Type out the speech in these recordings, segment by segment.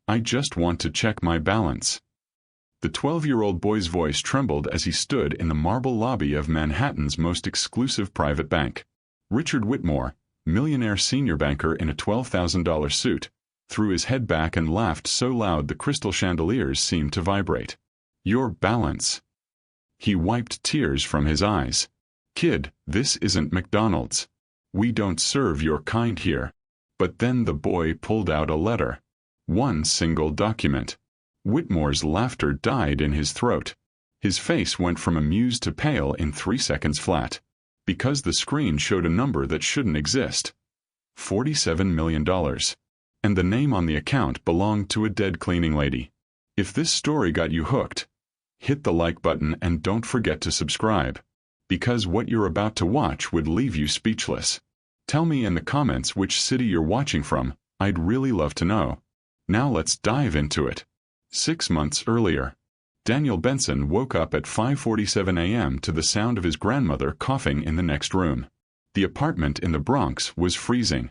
I just want to check my balance. The 12-year-old boy's voice trembled as he stood in the marble lobby of Manhattan's most exclusive private bank. Richard Whitmore, millionaire senior banker in a $12,000 suit, threw his head back and laughed so loud the crystal chandeliers seemed to vibrate. Your balance. He wiped tears from his eyes. Kid, this isn't McDonald's. We don't serve your kind here. But then the boy pulled out a letter. One single document. Whitmore's laughter died in his throat. His face went from amused to pale in 3 seconds flat. Because the screen showed a number that shouldn't exist. $47 million. And the name on the account belonged to a dead cleaning lady. If this story got you hooked, hit the like button and don't forget to subscribe. Because what you're about to watch would leave you speechless. Tell me in the comments which city you're watching from. I'd really love to know. Now let's dive into it. 6 months earlier, Daniel Benson woke up at 5:47 a.m. to the sound of his grandmother coughing in the next room. The apartment in the Bronx was freezing.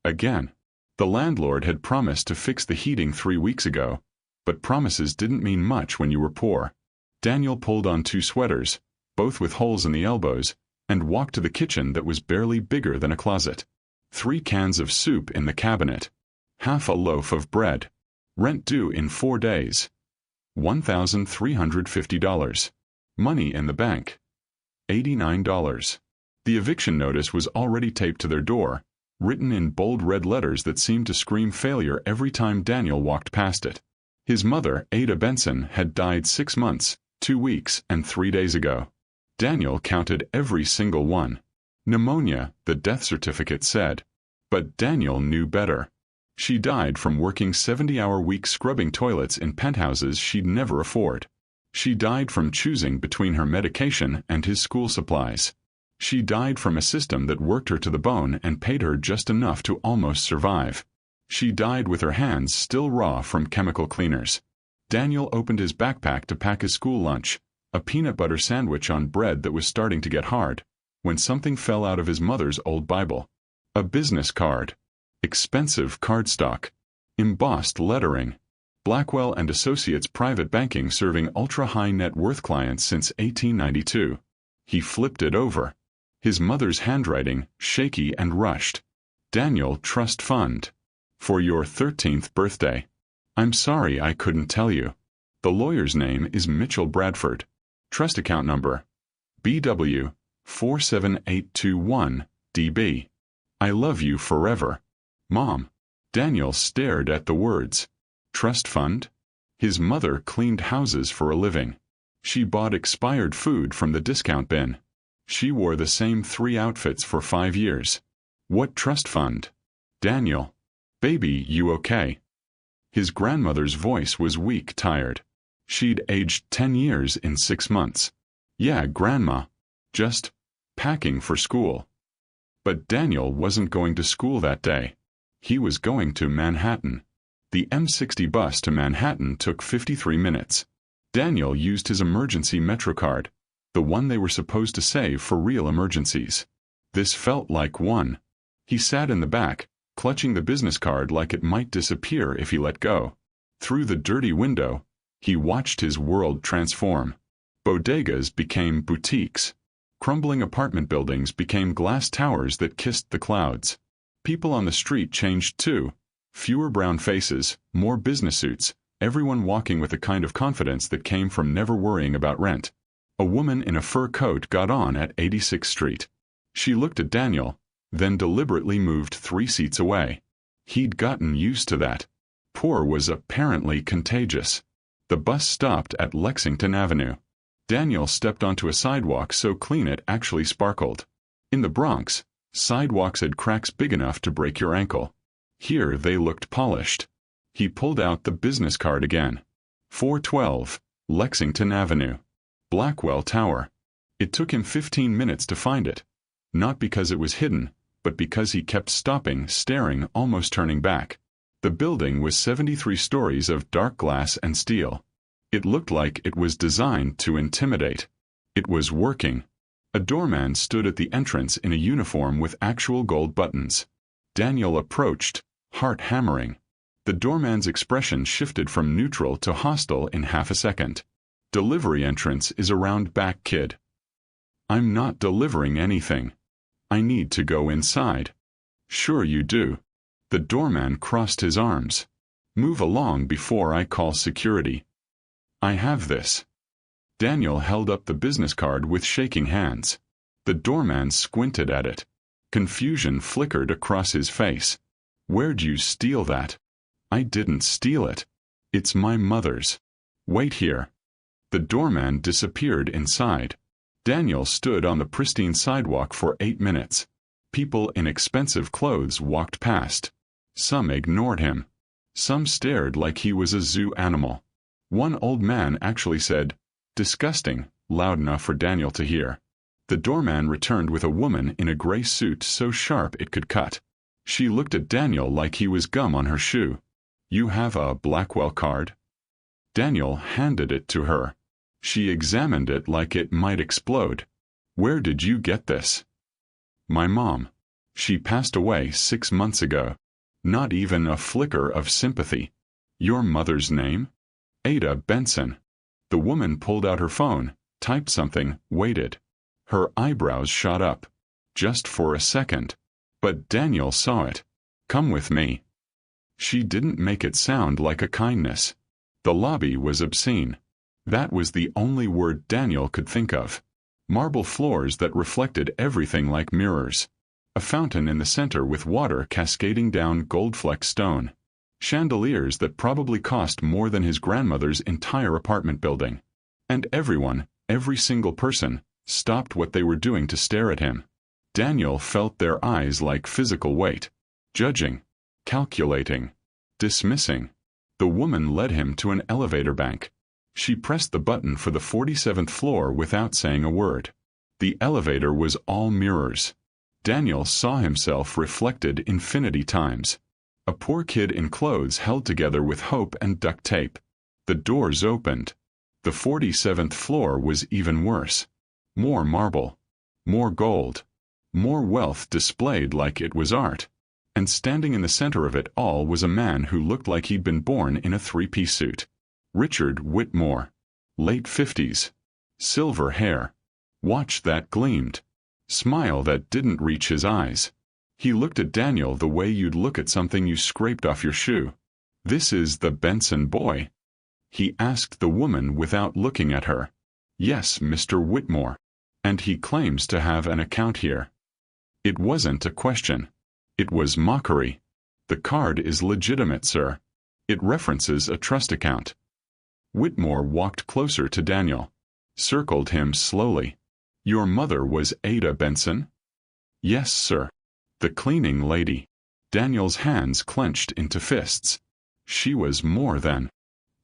Again. The landlord had promised to fix the heating 3 weeks ago, but promises didn't mean much when you were poor. Daniel pulled on 2 sweaters, both with holes in the elbows, and walked to the kitchen that was barely bigger than a closet. 3 cans of soup in the cabinet. Half a loaf of bread. Rent due in 4 days. $1,350. Money in the bank. $89. The eviction notice was already taped to their door, written in bold red letters that seemed to scream failure every time Daniel walked past it. His mother, Ada Benson, had died 6 months, 2 weeks, and 3 days ago. Daniel counted every single one. Pneumonia, the death certificate said. But Daniel knew better. She died from working 70-hour weeks scrubbing toilets in penthouses she'd never afford. She died from choosing between her medication and his school supplies. She died from a system that worked her to the bone and paid her just enough to almost survive. She died with her hands still raw from chemical cleaners. Daniel opened his backpack to pack his school lunch, a peanut butter sandwich on bread that was starting to get hard, when something fell out of his mother's old Bible. A business card. Expensive cardstock. Embossed lettering. Blackwell and Associates Private Banking serving ultra-high net worth clients since 1892. He flipped it over. His mother's handwriting, shaky and rushed. Daniel Trust Fund. For your 13th birthday. I'm sorry I couldn't tell you. The lawyer's name is Mitchell Bradford. Trust account number. BW 47821 DB. I love you forever. Mom. Daniel stared at the words. Trust fund? His mother cleaned houses for a living. She bought expired food from the discount bin. She wore the same 3 outfits for 5 years. What trust fund? Daniel. Baby, you okay? His grandmother's voice was weak, tired. She'd aged 10 years in 6 months. Yeah, Grandma. Just packing for school. But Daniel wasn't going to school that day. He was going to Manhattan. The M60 bus to Manhattan took 53 minutes. Daniel used his emergency MetroCard, the one they were supposed to save for real emergencies. This felt like one. He sat in the back, clutching the business card like it might disappear if he let go. Through the dirty window, he watched his world transform. Bodegas became boutiques. Crumbling apartment buildings became glass towers that kissed the clouds. People on the street changed too. Fewer brown faces, more business suits, everyone walking with a kind of confidence that came from never worrying about rent. A woman in a fur coat got on at 86th Street. She looked at Daniel, then deliberately moved 3 seats away. He'd gotten used to that. Poor was apparently contagious. The bus stopped at Lexington Avenue. Daniel stepped onto a sidewalk so clean it actually sparkled. In the Bronx, sidewalks had cracks big enough to break your ankle. Here they looked polished. He pulled out the business card again. 412, Lexington Avenue. Blackwell Tower. It took him 15 minutes to find it. Not because it was hidden, but because he kept stopping, staring, almost turning back. The building was 73 stories of dark glass and steel. It looked like it was designed to intimidate. It was working. A doorman stood at the entrance in a uniform with actual gold buttons. Daniel approached, heart hammering. The doorman's expression shifted from neutral to hostile in half a second. Delivery entrance is around back, kid. I'm not delivering anything. I need to go inside. Sure you do. The doorman crossed his arms. Move along before I call security. I have this. Daniel held up the business card with shaking hands. The doorman squinted at it. Confusion flickered across his face. Where'd you steal that? I didn't steal it. It's my mother's. Wait here. The doorman disappeared inside. Daniel stood on the pristine sidewalk for 8 minutes. People in expensive clothes walked past. Some ignored him. Some stared like he was a zoo animal. One old man actually said, "Disgusting," loud enough for Daniel to hear. The doorman returned with a woman in a gray suit so sharp it could cut. She looked at Daniel like he was gum on her shoe. You have a Blackwell card? Daniel handed it to her. She examined it like it might explode. Where did you get this? My mom. She passed away 6 months ago. Not even a flicker of sympathy. Your mother's name? Ada Benson. The woman pulled out her phone, typed something, waited. Her eyebrows shot up. Just for a second. But Daniel saw it. Come with me. She didn't make it sound like a kindness. The lobby was obscene. That was the only word Daniel could think of. Marble floors that reflected everything like mirrors. A fountain in the center with water cascading down gold-flecked stone. Chandeliers that probably cost more than his grandmother's entire apartment building. And everyone, every single person, stopped what they were doing to stare at him. Daniel felt their eyes like physical weight. Judging. Calculating. Dismissing. The woman led him to an elevator bank. She pressed the button for the 47th floor without saying a word. The elevator was all mirrors. Daniel saw himself reflected infinity times. A poor kid in clothes held together with hope and duct tape. The doors opened. The 47th floor was even worse. More marble. More gold. More wealth displayed like it was art. And standing in the center of it all was a man who looked like he'd been born in a three-piece suit. Richard Whitmore. Late 50s. Silver hair. Watch that gleamed. Smile that didn't reach his eyes. He looked at Daniel the way you'd look at something you scraped off your shoe. This is the Benson boy? He asked the woman without looking at her. Yes, Mr. Whitmore. And he claims to have an account here. It wasn't a question. It was mockery. The card is legitimate, sir. It references a trust account. Whitmore walked closer to Daniel. Circled him slowly. Your mother was Ada Benson? Yes, sir. The cleaning lady. Daniel's hands clenched into fists. She was more than.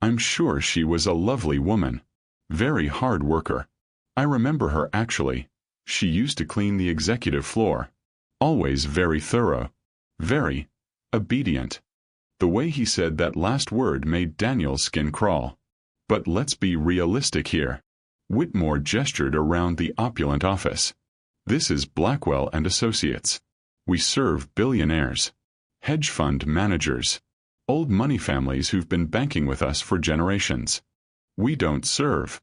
I'm sure she was a lovely woman. Very hard worker. I remember her actually. She used to clean the executive floor. Always very thorough. Very obedient. The way he said that last word made Daniel's skin crawl. But let's be realistic here. Whitmore gestured around the opulent office. This is Blackwell and Associates. We serve billionaires. Hedge fund managers. Old money families who've been banking with us for generations. We don't serve.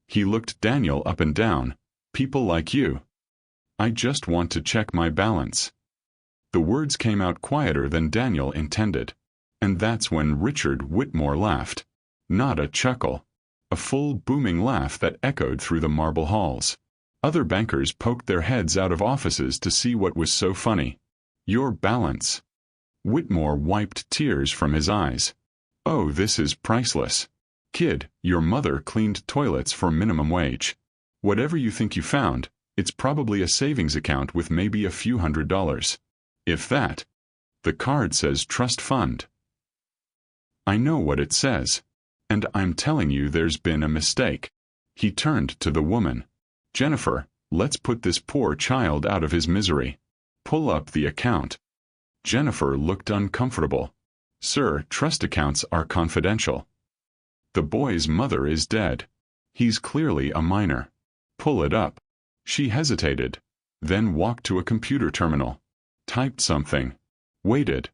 He looked Daniel up and down. People like you. I just want to check my balance. The words came out quieter than Daniel intended. And that's when Richard Whitmore laughed. Not a chuckle. A full, booming laugh that echoed through the marble halls. Other bankers poked their heads out of offices to see what was so funny. Your balance. Whitmore wiped tears from his eyes. Oh, this is priceless. Kid, your mother cleaned toilets for minimum wage. Whatever you think you found, it's probably a savings account with maybe a few $100s. If that. The card says trust fund. I know what it says. And I'm telling you there's been a mistake. He turned to the woman. Jennifer, let's put this poor child out of his misery. Pull up the account. Jennifer looked uncomfortable. Sir, trust accounts are confidential. The boy's mother is dead. He's clearly a minor. Pull it up. She hesitated, then walked to a computer terminal. Typed something. Waited.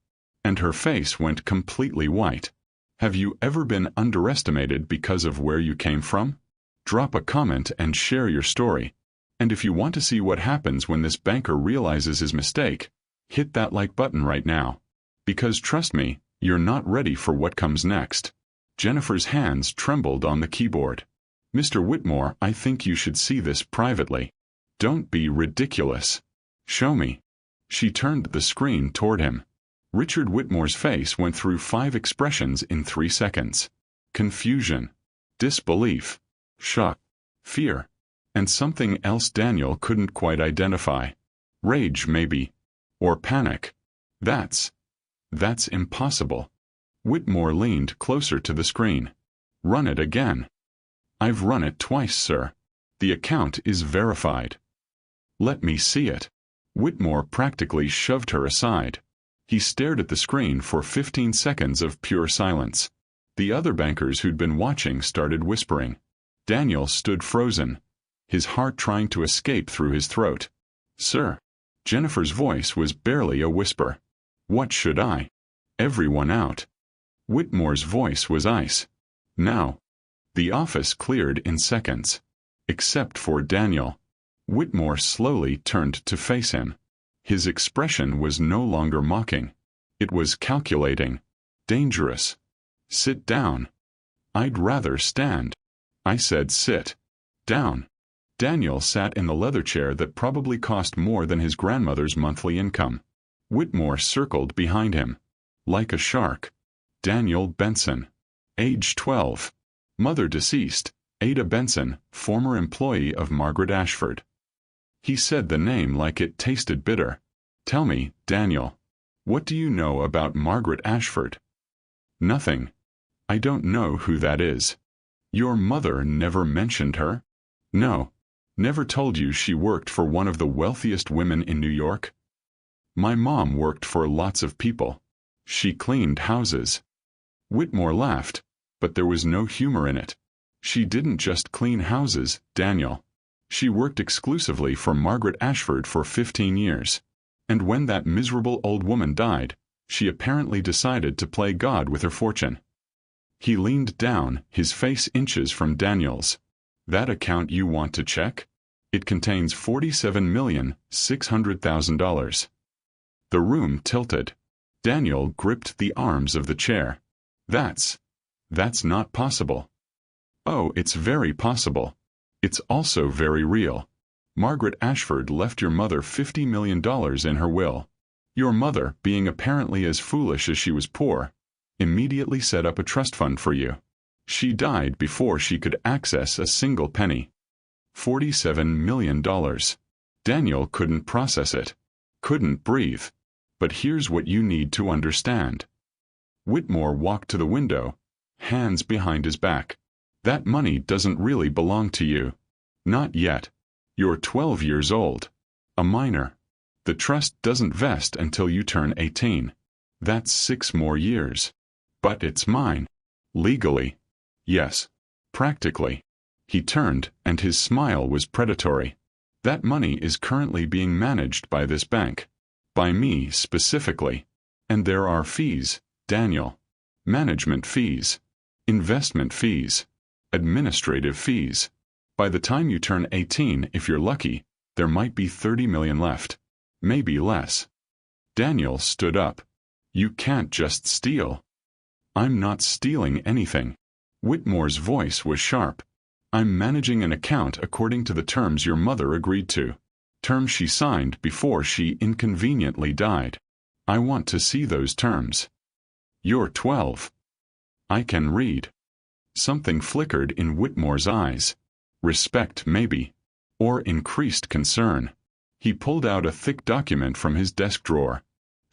and her face went completely white. Have you ever been underestimated because of where you came from? Drop a comment and share your story. And if you want to see what happens when this banker realizes his mistake, hit that like button right now. Because trust me, you're not ready for what comes next. Jennifer's hands trembled on the keyboard. Mr. Whitmore, I think you should see this privately. Don't be ridiculous. Show me. She turned the screen toward him. Richard Whitmore's face went through 5 expressions in 3 seconds. Confusion, disbelief, shock, fear, and something else Daniel couldn't quite identify. Rage, maybe. Or panic. That's impossible. Whitmore leaned closer to the screen. Run it again. I've run it twice, sir. The account is verified. Let me see it. Whitmore practically shoved her aside. He stared at the screen for 15 seconds of pure silence. The other bankers who'd been watching started whispering. Daniel stood frozen, his heart trying to escape through his throat. Sir. Jennifer's voice was barely a whisper. What should I? Everyone out. Whitmore's voice was ice. Now. The office cleared in seconds. Except for Daniel. Whitmore slowly turned to face him. His expression was no longer mocking. It was calculating. Dangerous. Sit down. I'd rather stand. I said sit. Down. Daniel sat in the leather chair that probably cost more than his grandmother's monthly income. Whitmore circled behind him. Like a shark. Daniel Benson. Age 12. Mother deceased, Ada Benson, former employee of Margaret Ashford. He said the name like it tasted bitter. Tell me, Daniel. What do you know about Margaret Ashford? Nothing. I don't know who that is. Your mother never mentioned her? No. Never told you she worked for one of the wealthiest women in New York? My mom worked for lots of people. She cleaned houses. Whitmore laughed, but there was no humor in it. She didn't just clean houses, Daniel. She worked exclusively for Margaret Ashford for 15 years. And when that miserable old woman died, she apparently decided to play God with her fortune. He leaned down, his face inches from Daniel's. That account you want to check? It contains $47,600,000. The room tilted. Daniel gripped the arms of the chair. That's not possible. Oh, it's very possible. It's also very real. Margaret Ashford left your mother $50 million in her will. Your mother, being apparently as foolish as she was poor, immediately set up a trust fund for you. She died before she could access a single penny. $47 million. Daniel couldn't process it. Couldn't breathe. But here's what you need to understand. Whitmore walked to the window, hands behind his back. That money doesn't really belong to you. Not yet. You're 12 years old. A minor. The trust doesn't vest until you turn 18. That's 6 more years. But it's mine. Legally. Yes. Practically. He turned, and his smile was predatory. That money is currently being managed by this bank. By me specifically. And there are fees, Daniel. Management fees. Investment fees. Administrative fees. By the time you turn 18, if you're lucky, there might be 30 million left. Maybe less. Daniel stood up. You can't just steal. I'm not stealing anything. Whitmore's voice was sharp. I'm managing an account according to the terms your mother agreed to. Terms she signed before she inconveniently died. I want to see those terms. You're 12. I can read. Something flickered in Whitmore's eyes. Respect, maybe. Or increased concern. He pulled out a thick document from his desk drawer.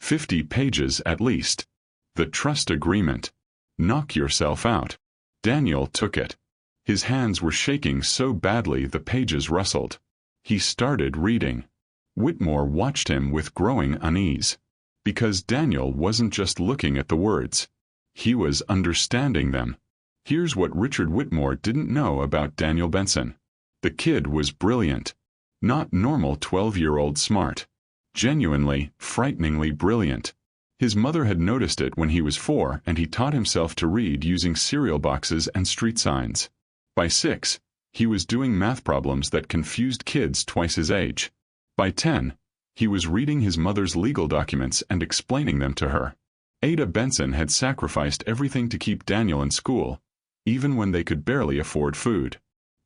50 pages at least. The trust agreement. Knock yourself out. Daniel took it. His hands were shaking so badly the pages rustled. He started reading. Whitmore watched him with growing unease. Because Daniel wasn't just looking at the words. He was understanding them. Here's what Richard Whitmore didn't know about Daniel Benson. The kid was brilliant. Not normal 12-year-old smart. Genuinely, frighteningly brilliant. His mother had noticed it when he was 4, and he taught himself to read using cereal boxes and street signs. By 6, he was doing math problems that confused kids twice his age. By 10, he was reading his mother's legal documents and explaining them to her. Ada Benson had sacrificed everything to keep Daniel in school, even when they could barely afford food.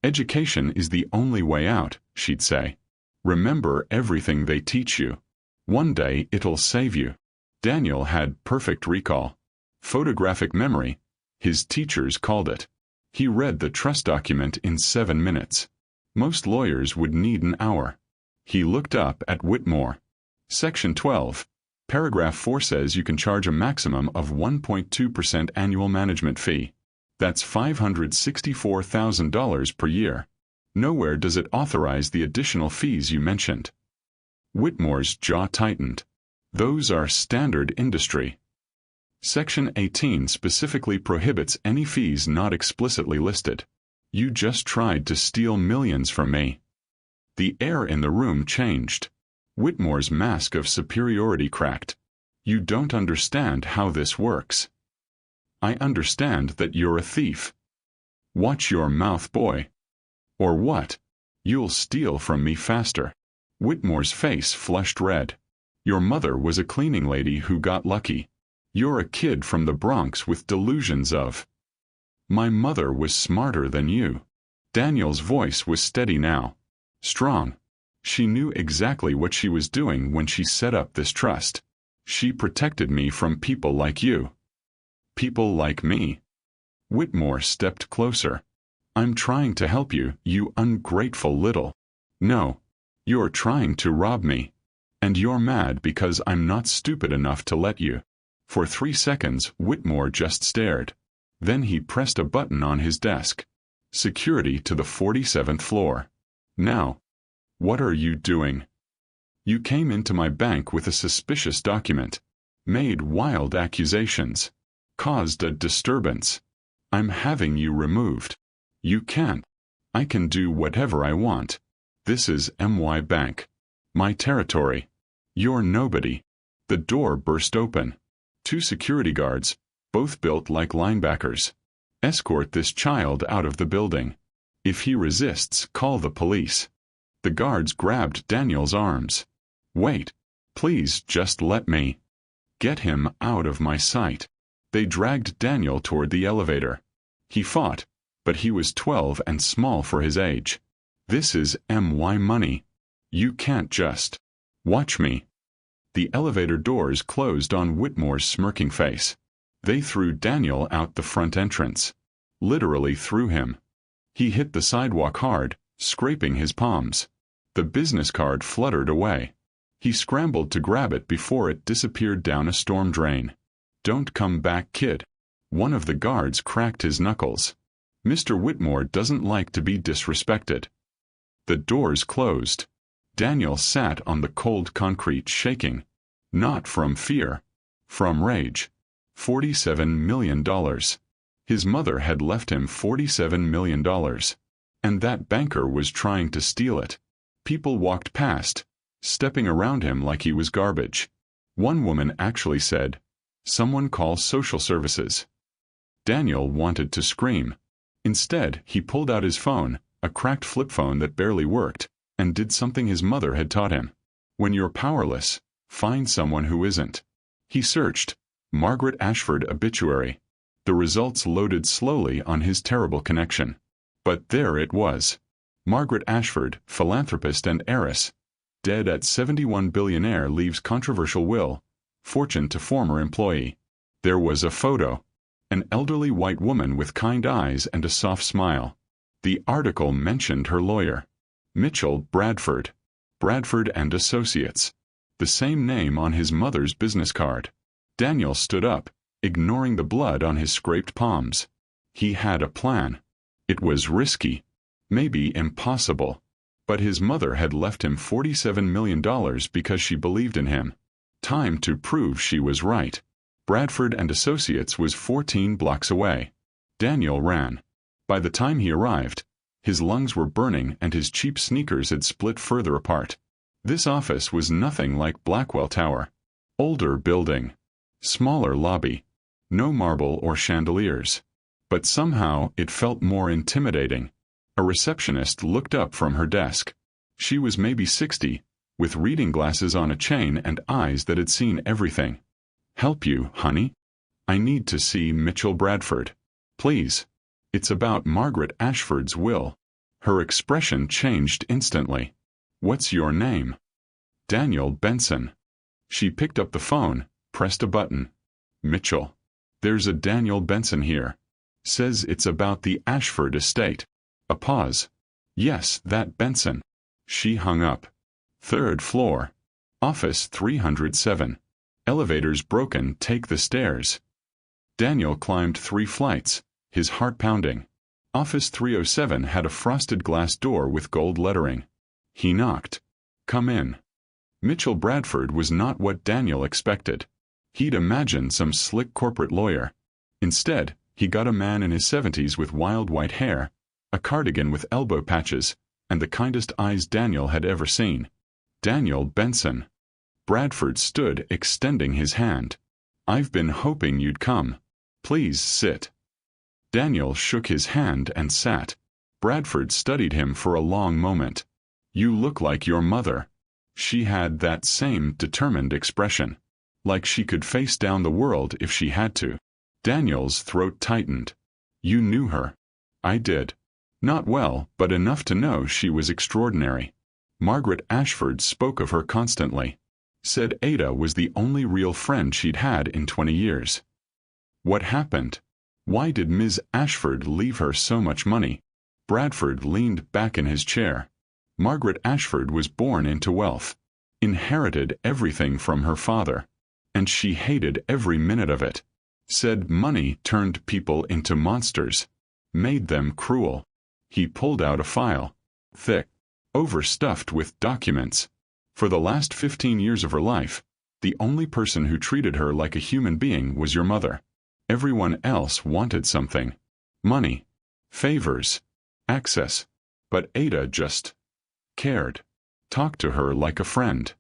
"Education is the only way out," she'd say. "Remember everything they teach you. One day it'll save you." Daniel had perfect recall. Photographic memory, his teachers called it. He read the trust document in 7 minutes. Most lawyers would need an hour. He looked up at Whitmore. Section 12, paragraph 4 says you can charge a maximum of 1.2% annual management fee. That's $564,000 per year. Nowhere does it authorize the additional fees you mentioned. Whitmore's jaw tightened. Those are standard industry. Section 18 specifically prohibits any fees not explicitly listed. You just tried to steal millions from me. The air in the room changed. Whitmore's mask of superiority cracked. You don't understand how this works. I understand that you're a thief. Watch your mouth, boy. Or what? You'll steal from me faster. Whitmore's face flushed red. Your mother was a cleaning lady who got lucky. You're a kid from the Bronx with delusions of. My mother was smarter than you. Daniel's voice was steady now. Strong. She knew exactly what she was doing when she set up this trust. She protected me from people like you. People like me. Whitmore stepped closer. I'm trying to help you, you ungrateful little. No. You're trying to rob me. And you're mad because I'm not stupid enough to let you. For 3 seconds, Whitmore just stared. Then he pressed a button on his desk. Security to the 47th floor. Now. What are you doing? You came into my bank with a suspicious document. Made wild accusations. Caused a disturbance. I'm having you removed. You can't. I can do whatever I want. This is MY Bank. My territory. You're nobody. The door burst open. 2 security guards, both built like linebackers. Escort this child out of the building. If he resists, call the police. The guards grabbed Daniel's arms. Wait. Please just let me. Get him out of my sight. They dragged Daniel toward the elevator. He fought, but he was 12 and small for his age. This is MY money. You can't just. Watch me. The elevator doors closed on Whitmore's smirking face. They threw Daniel out the front entrance. Literally threw him. He hit the sidewalk hard, scraping his palms. The business card fluttered away. He scrambled to grab it before it disappeared down a storm drain. Don't come back, kid. One of the guards cracked his knuckles. Mr. Whitmore doesn't like to be disrespected. The doors closed. Daniel sat on the cold concrete shaking. Not from fear. From rage. $47 million. His mother had left him $47 million. And that banker was trying to steal it. People walked past, stepping around him like he was garbage. One woman actually said, "Someone call social services." Daniel wanted to scream. Instead, he pulled out his phone, a cracked flip phone that barely worked, and did something his mother had taught him. When you're powerless, find someone who isn't. He searched, Margaret Ashford obituary. The results loaded slowly on his terrible connection. But there it was. Margaret Ashford, philanthropist and heiress. Dead at 71. Billionaire leaves controversial will. Fortune to former employee. There was a photo. An elderly white woman with kind eyes and a soft smile. The article mentioned her lawyer. Mitchell Bradford. Bradford and Associates. The same name on his mother's business card. Daniel stood up, ignoring the blood on his scraped palms. He had a plan. It was risky. Maybe impossible. But his mother had left him $47 million because she believed in him. Time to prove she was right. Bradford and Associates was 14 blocks away. Daniel ran. By the time he arrived, his lungs were burning and his cheap sneakers had split further apart. This office was nothing like Blackwell Tower. Older building. Smaller lobby. No marble or chandeliers. But somehow it felt more intimidating. A receptionist looked up from her desk. She was maybe 60, with reading glasses on a chain and eyes that had seen everything. "Help you, honey? I need to see Mitchell Bradford. Please. It's about Margaret Ashford's will." Her expression changed instantly. "What's your name?" "Daniel Benson." She picked up the phone, pressed a button. "Mitchell. There's a Daniel Benson here. Says it's about the Ashford estate." A pause. "Yes, that Benson." She hung up. "Third floor. Office 307. Elevator's broken, take the stairs." Daniel climbed 3 flights, his heart pounding. Office 307 had a frosted glass door with gold lettering. He knocked. "Come in." Mitchell Bradford was not what Daniel expected. He'd imagined some slick corporate lawyer. Instead, he got a man in his 70s with wild white hair, a cardigan with elbow patches, and the kindest eyes Daniel had ever seen. Daniel Benson. Bradford stood, extending his hand. "I've been hoping you'd come. Please sit." Daniel shook his hand and sat. Bradford studied him for a long moment. "You look like your mother." She had that same determined expression. Like she could face down the world if she had to. Daniel's throat tightened. "You knew her." "I did. Not well, but enough to know she was extraordinary. Margaret Ashford spoke of her constantly. Said Ada was the only real friend she'd had in 20 years. What happened? Why did Ms. Ashford leave her so much money?" Bradford leaned back in his chair. Margaret Ashford was born into wealth. Inherited everything from her father. And she hated every minute of it. Said money turned people into monsters. Made them cruel. He pulled out a file. Thick. Overstuffed with documents. For the last 15 years of her life, the only person who treated her like a human being was your mother. Everyone else wanted something. Money. Favors. Access. But Ada just cared. Talked to her like a friend.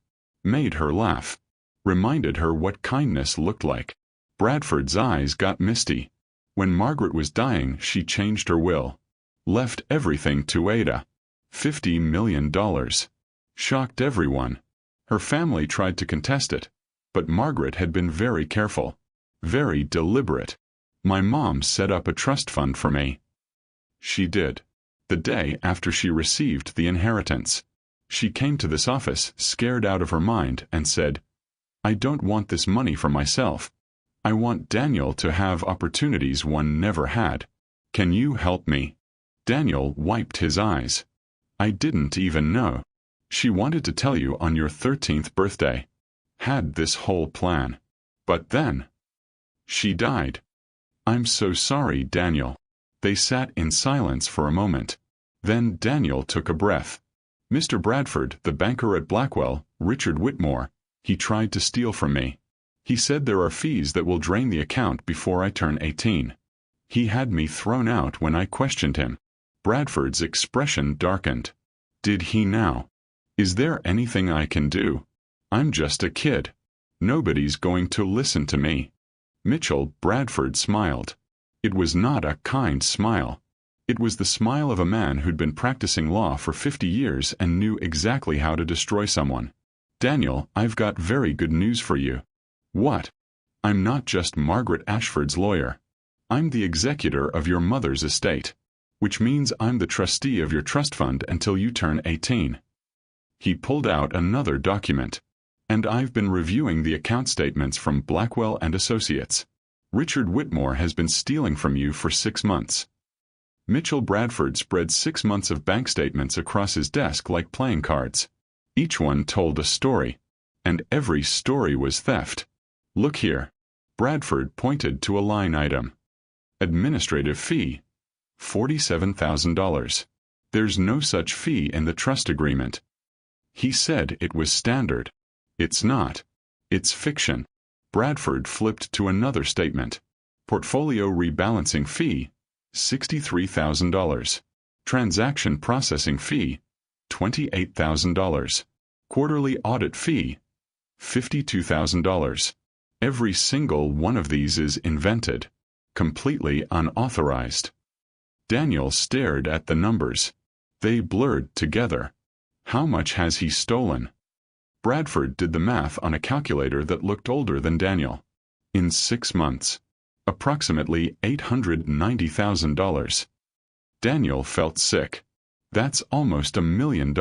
Made her laugh. Reminded her what kindness looked like. Bradford's eyes got misty. When Margaret was dying, she changed her will. Left everything to Ada. $50 million. Shocked everyone. Her family tried to contest it, but Margaret had been very careful. Very deliberate. "My mom set up a trust fund for me." She did. The day after she received the inheritance. She came to this office, scared out of her mind, and said, "I don't want this money for myself. I want Daniel to have opportunities one never had. Can you help me?" Daniel wiped his eyes. "I didn't even know. She wanted to tell you on your 13th birthday. Had this whole plan. But then she died." "I'm so sorry, Daniel." They sat in silence for a moment. Then Daniel took a breath. "Mr. Bradford, the banker at Blackwell, Richard Whitmore, he tried to steal from me. He said there are fees that will drain the account before I turn 18. He had me thrown out when I questioned him." Bradford's expression darkened. "Did he now? Is there anything I can do? I'm just a kid. Nobody's going to listen to me." Mitchell Bradford smiled. It was not a kind smile. It was the smile of a man who'd been practicing law for 50 years and knew exactly how to destroy someone. "Daniel, I've got very good news for you." "What?" "I'm not just Margaret Ashford's lawyer. I'm the executor of your mother's estate. Which means I'm the trustee of your trust fund until you turn 18. He pulled out another document. "And I've been reviewing the account statements from Blackwell and Associates. Richard Whitmore has been stealing from you for 6 months." Mitchell Bradford spread 6 months of bank statements across his desk like playing cards. Each one told a story. And every story was theft. "Look here." Bradford pointed to a line item. "Administrative fee. $47,000. There's no such fee in the trust agreement." He said it was standard. It's not. It's fiction. Bradford flipped to another statement. "Portfolio rebalancing fee, $63,000. Transaction processing fee, $28,000. Quarterly audit fee, $52,000. Every single one of these is invented, completely unauthorized. Daniel stared at the numbers. They blurred together. How much has he stolen? Bradford did the math on a calculator that looked older than Daniel. In 6 months. Approximately $890,000. Daniel felt sick. That's almost $1 million.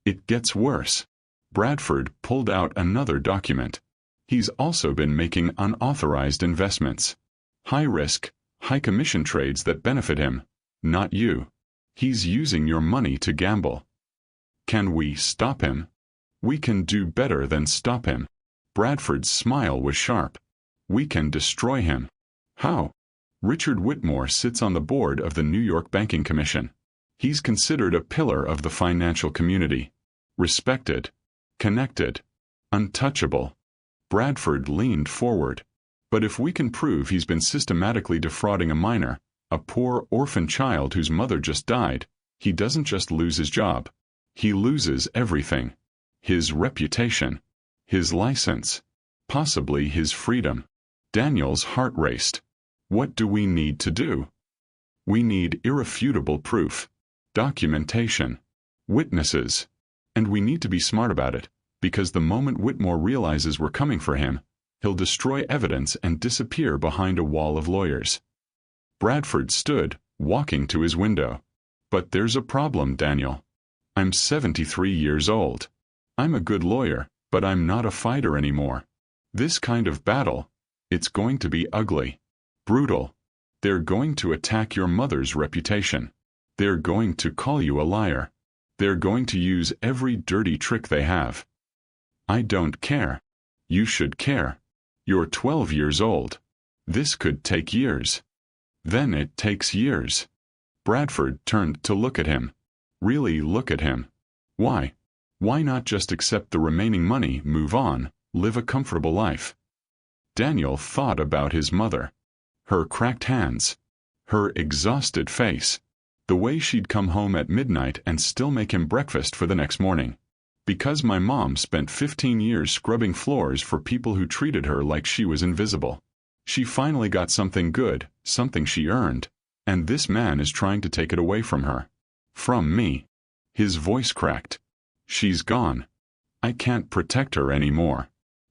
It gets worse. Bradford pulled out another document. He's also been making unauthorized investments. High-risk, high-commission trades that benefit him, not you. He's using your money to gamble. Can we stop him? We can do better than stop him. Bradford's smile was sharp. We can destroy him. How? Richard Whitmore sits on the board of the New York Banking Commission. He's considered a pillar of the financial community. Respected. Connected. Untouchable. Bradford leaned forward. But if we can prove he's been systematically defrauding a minor, a poor orphan child whose mother just died, he doesn't just lose his job. He loses everything. His reputation. His license. Possibly his freedom. Daniel's heart raced. What do we need to do? We need irrefutable proof. Documentation. Witnesses. And we need to be smart about it, because the moment Whitmore realizes we're coming for him, he'll destroy evidence and disappear behind a wall of lawyers. Bradford stood, walking to his window. But there's a problem, Daniel. I'm 73 years old. I'm a good lawyer, but I'm not a fighter anymore. This kind of battle, it's going to be ugly. Brutal. They're going to attack your mother's reputation. They're going to call you a liar. They're going to use every dirty trick they have. I don't care. You should care. You're 12 years old. This could take years. Then it takes years. Bradford turned to look at him. Really look at him. Why? Why not just accept the remaining money, move on, live a comfortable life? Daniel thought about his mother. Her cracked hands. Her exhausted face. The way she'd come home at midnight and still make him breakfast for the next morning. Because my mom spent 15 years scrubbing floors for people who treated her like she was invisible. She finally got something good, something she earned, and this man is trying to take it away from her. From me. His voice cracked. She's gone. I can't protect her anymore.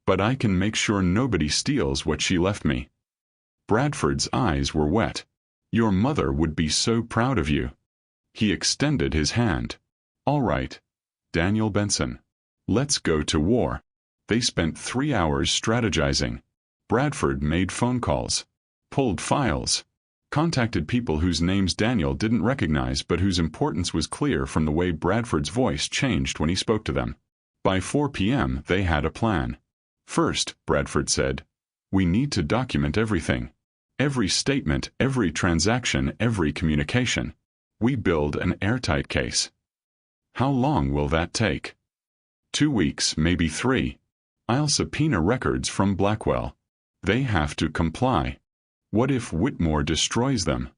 But I can make sure nobody steals what she left me. Bradford's eyes were wet. Your mother would be so proud of you. He extended his hand. All right, Daniel Benson. Let's go to war. They spent 3 hours strategizing. Bradford made phone calls. Pulled files. Contacted people whose names Daniel didn't recognize but whose importance was clear from the way Bradford's voice changed when he spoke to them. By 4 p.m. they had a plan. First, Bradford said, we need to document everything. Every statement, every transaction, every communication. We build an airtight case. How long will that take? 2 weeks, maybe 3. I'll subpoena records from Blackwell. They have to comply. What if Whitmore destroys them?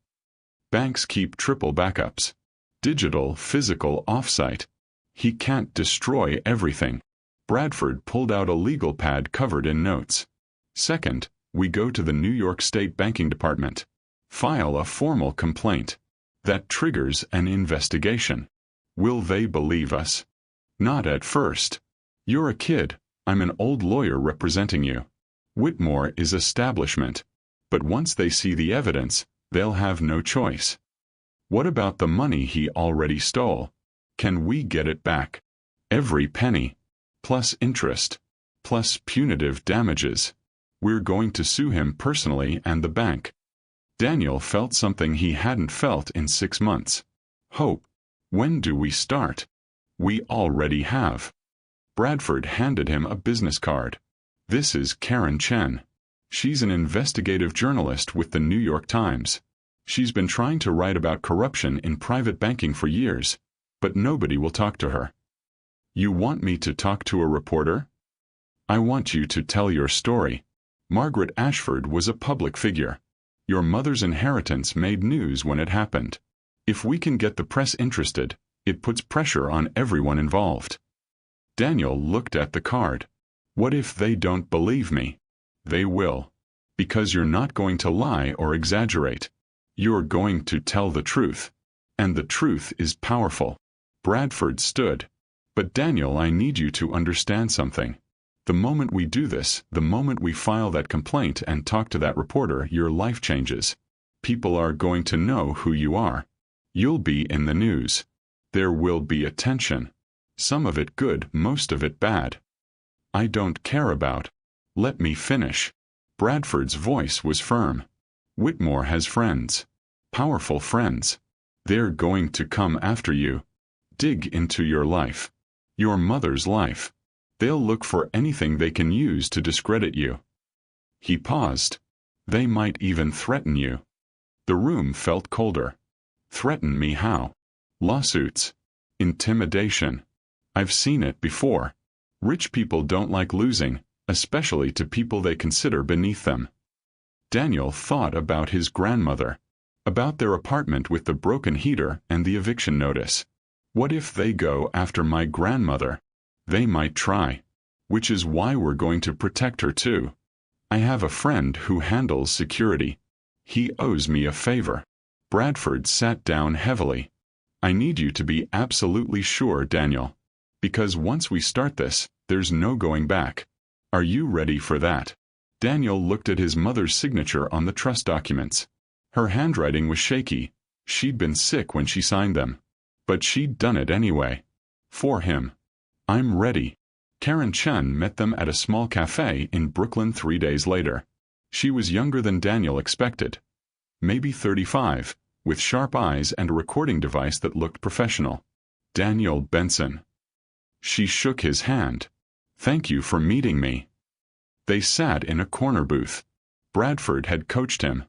Banks keep triple backups. Digital, physical, offsite. He can't destroy everything. Bradford pulled out a legal pad covered in notes. Second, we go to the New York State Banking Department. File a formal complaint. That triggers an investigation. Will they believe us? Not at first. You're a kid. I'm an old lawyer representing you. Whitmore is establishment. But once they see the evidence, they'll have no choice. What about the money he already stole? Can we get it back? Every penny. Plus interest. Plus punitive damages. We're going to sue him personally and the bank. Daniel felt something he hadn't felt in 6 months. Hope. When do we start? We already have. Bradford handed him a business card. This is Karen Chen. She's an investigative journalist with the New York Times. She's been trying to write about corruption in private banking for years, but nobody will talk to her. You want me to talk to a reporter? I want you to tell your story. Margaret Ashford was a public figure. Your mother's inheritance made news when it happened. If we can get the press interested, it puts pressure on everyone involved. Daniel looked at the card. What if they don't believe me? They will. Because you're not going to lie or exaggerate. You're going to tell the truth. And the truth is powerful. Bradford stood. But Daniel, I need you to understand something. The moment we do this, the moment we file that complaint and talk to that reporter, your life changes. People are going to know who you are. You'll be in the news. There will be attention. Some of it good, most of it bad. I don't care about. Let me finish. Bradford's voice was firm. Whitmore has friends. Powerful friends. They're going to come after you. Dig into your life. Your mother's life. They'll look for anything they can use to discredit you. He paused. They might even threaten you. The room felt colder. Threaten me how? Lawsuits. Intimidation. I've seen it before. Rich people don't like losing, especially to people they consider beneath them. Daniel thought about his grandmother. About their apartment with the broken heater and the eviction notice. What if they go after my grandmother? They might try. Which is why we're going to protect her too. I have a friend who handles security. He owes me a favor. Bradford sat down heavily. I need you to be absolutely sure, Daniel. Because once we start this, there's no going back. Are you ready for that? Daniel looked at his mother's signature on the trust documents. Her handwriting was shaky. She'd been sick when she signed them. But she'd done it anyway. For him. I'm ready. Karen Chen met them at a small cafe in Brooklyn 3 days later. She was younger than Daniel expected. Maybe 35, with sharp eyes and a recording device that looked professional. Daniel Benson. She shook his hand. Thank you for meeting me. They sat in a corner booth. Bradford had coached him.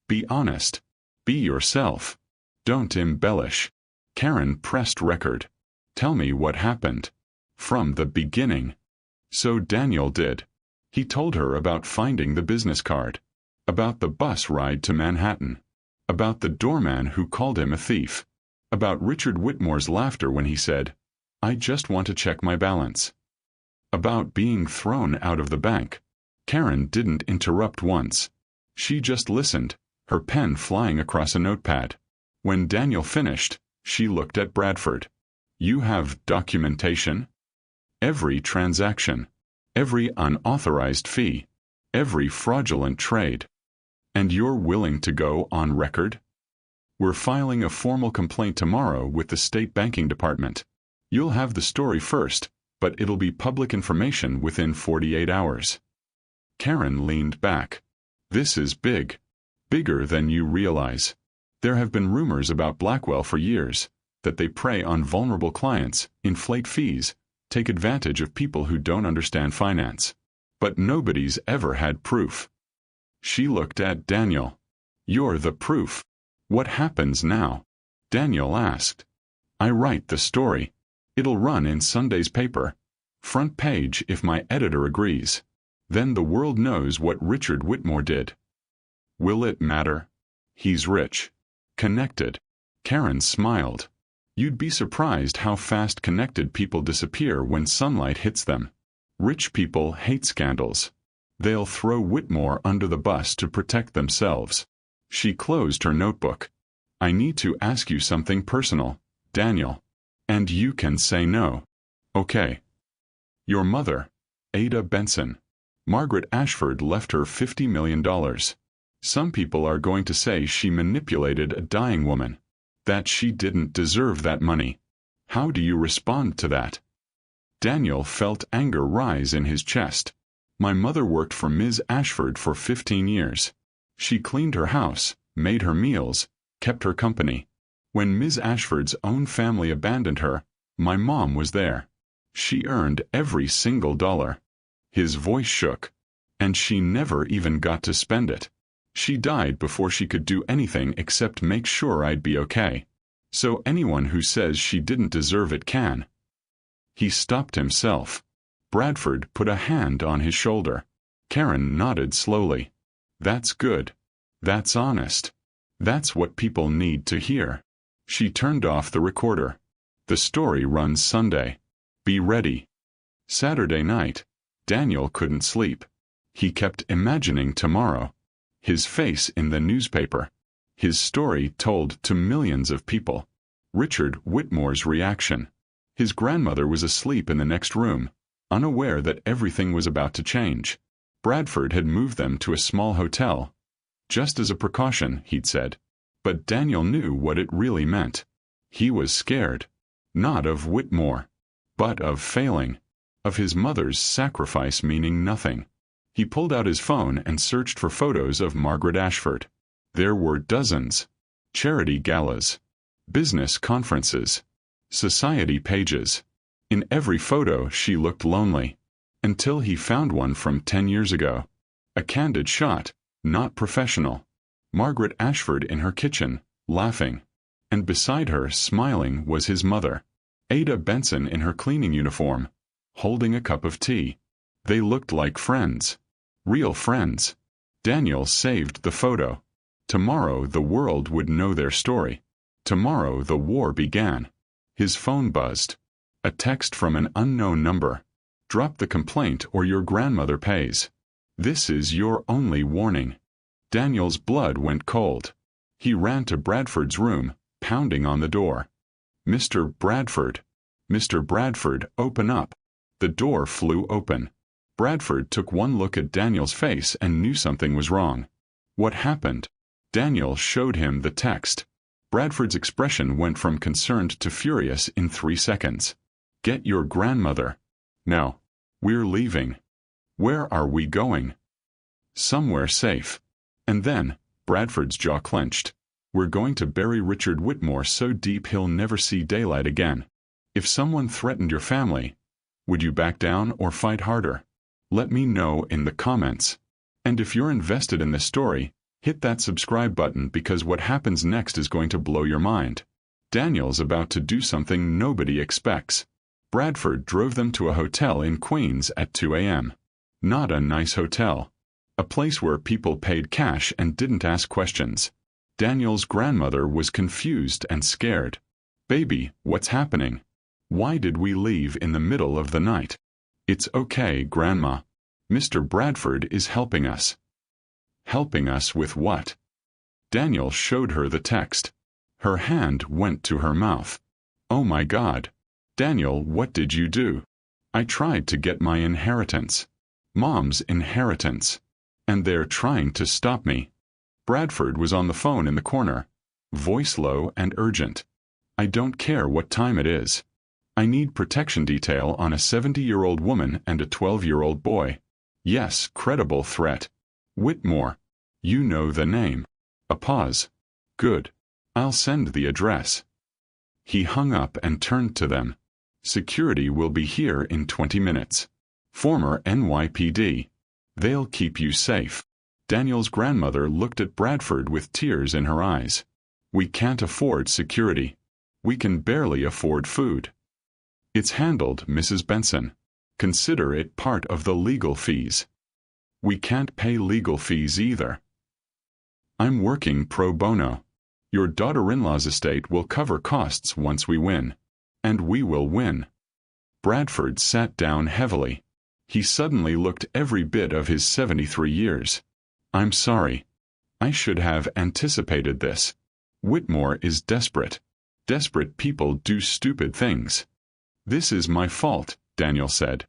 Be honest. Be yourself. Don't embellish. Karen pressed record. Tell me what happened. From the beginning. So Daniel did. He told her about finding the business card. About the bus ride to Manhattan. About the doorman who called him a thief. About Richard Whitmore's laughter when he said, I just want to check my balance. About being thrown out of the bank. Karen didn't interrupt once. She just listened, her pen flying across a notepad. When Daniel finished, she looked at Bradford. You have documentation? Every transaction. Every unauthorized fee. Every fraudulent trade. And you're willing to go on record? We're filing a formal complaint tomorrow with the state banking department. You'll have the story first, but it'll be public information within 48 hours. Karen leaned back. This is big. Bigger than you realize. There have been rumors about Blackwell for years, that they prey on vulnerable clients, inflate fees, take advantage of people who don't understand finance. But nobody's ever had proof. She looked at Daniel. You're the proof. What happens now? Daniel asked. I write the story. It'll run in Sunday's paper. Front page if my editor agrees. Then the world knows what Richard Whitmore did. Will it matter? He's rich. Connected. Karen smiled. You'd be surprised how fast connected people disappear when sunlight hits them. Rich people hate scandals. They'll throw Whitmore under the bus to protect themselves. She closed her notebook. I need to ask you something personal, Daniel. And you can say no. Okay. Your mother, Ada Benson. Margaret Ashford left her $50 million. Some people are going to say she manipulated a dying woman. That she didn't deserve that money. How do you respond to that? Daniel felt anger rise in his chest. My mother worked for Ms. Ashford for 15 years. She cleaned her house, made her meals, kept her company. When Ms. Ashford's own family abandoned her, my mom was there. She earned every single dollar. His voice shook. And she never even got to spend it. She died before she could do anything except make sure I'd be okay. So anyone who says she didn't deserve it can. He stopped himself. Bradford put a hand on his shoulder. Karen nodded slowly. That's good. That's honest. That's what people need to hear. She turned off the recorder. The story runs Sunday. Be ready. Saturday night, Daniel couldn't sleep. He kept imagining tomorrow. His face in the newspaper. His story told to millions of people. Richard Whitmore's reaction. His grandmother was asleep in the next room, unaware that everything was about to change. Bradford had moved them to a small hotel. Just as a precaution, he'd said. But Daniel knew what it really meant. He was scared. Not of Whitmore, but of failing. Of his mother's sacrifice meaning nothing. He pulled out his phone and searched for photos of Margaret Ashford. There were dozens. Charity galas. Business conferences. Society pages. In every photo she looked lonely. Until he found one from 10 years ago. A candid shot, not professional. Margaret Ashford in her kitchen, laughing. And beside her, smiling, was his mother. Ada Benson in her cleaning uniform, holding a cup of tea. They looked like friends. Real friends. Daniel saved the photo. Tomorrow the world would know their story. Tomorrow the war began. His phone buzzed. A text from an unknown number. Drop the complaint or your grandmother pays. This is your only warning. Daniel's blood went cold. He ran to Bradford's room, pounding on the door. Mr. Bradford. Mr. Bradford, open up. The door flew open. Bradford took one look at Daniel's face and knew something was wrong. What happened? Daniel showed him the text. Bradford's expression went from concerned to furious in 3 seconds. Get your grandmother. No. We're leaving. Where are we going? Somewhere safe. And then, Bradford's jaw clenched. We're going to bury Richard Whitmore so deep he'll never see daylight again. If someone threatened your family, would you back down or fight harder? Let me know in the comments. And if you're invested in this story, hit that subscribe button because what happens next is going to blow your mind. Daniel's about to do something nobody expects. Bradford drove them to a hotel in Queens at 2 a.m. Not a nice hotel. A place where people paid cash and didn't ask questions. Daniel's grandmother was confused and scared. Baby, what's happening? Why did we leave in the middle of the night? It's okay, Grandma. Mr. Bradford is helping us. Helping us with what? Daniel showed her the text. Her hand went to her mouth. Oh my God. Daniel, what did you do? I tried to get my inheritance. Mom's inheritance. And they're trying to stop me. Bradford was on the phone in the corner, voice low and urgent. I don't care what time it is. I need protection detail on a 70-year-old woman and a 12-year-old boy. Yes, credible threat. Whitmore. You know the name. A pause. Good. I'll send the address. He hung up and turned to them. Security will be here in 20 minutes. Former NYPD. They'll keep you safe. Daniel's grandmother looked at Bradford with tears in her eyes. We can't afford security. We can barely afford food. It's handled, Mrs. Benson. Consider it part of the legal fees. We can't pay legal fees either. I'm working pro bono. Your daughter-in-law's estate will cover costs once we win. And we will win. Bradford sat down heavily. He suddenly looked every bit of his 73 years. I'm sorry. I should have anticipated this. Whitmore is desperate. Desperate people do stupid things. This is my fault, Daniel said.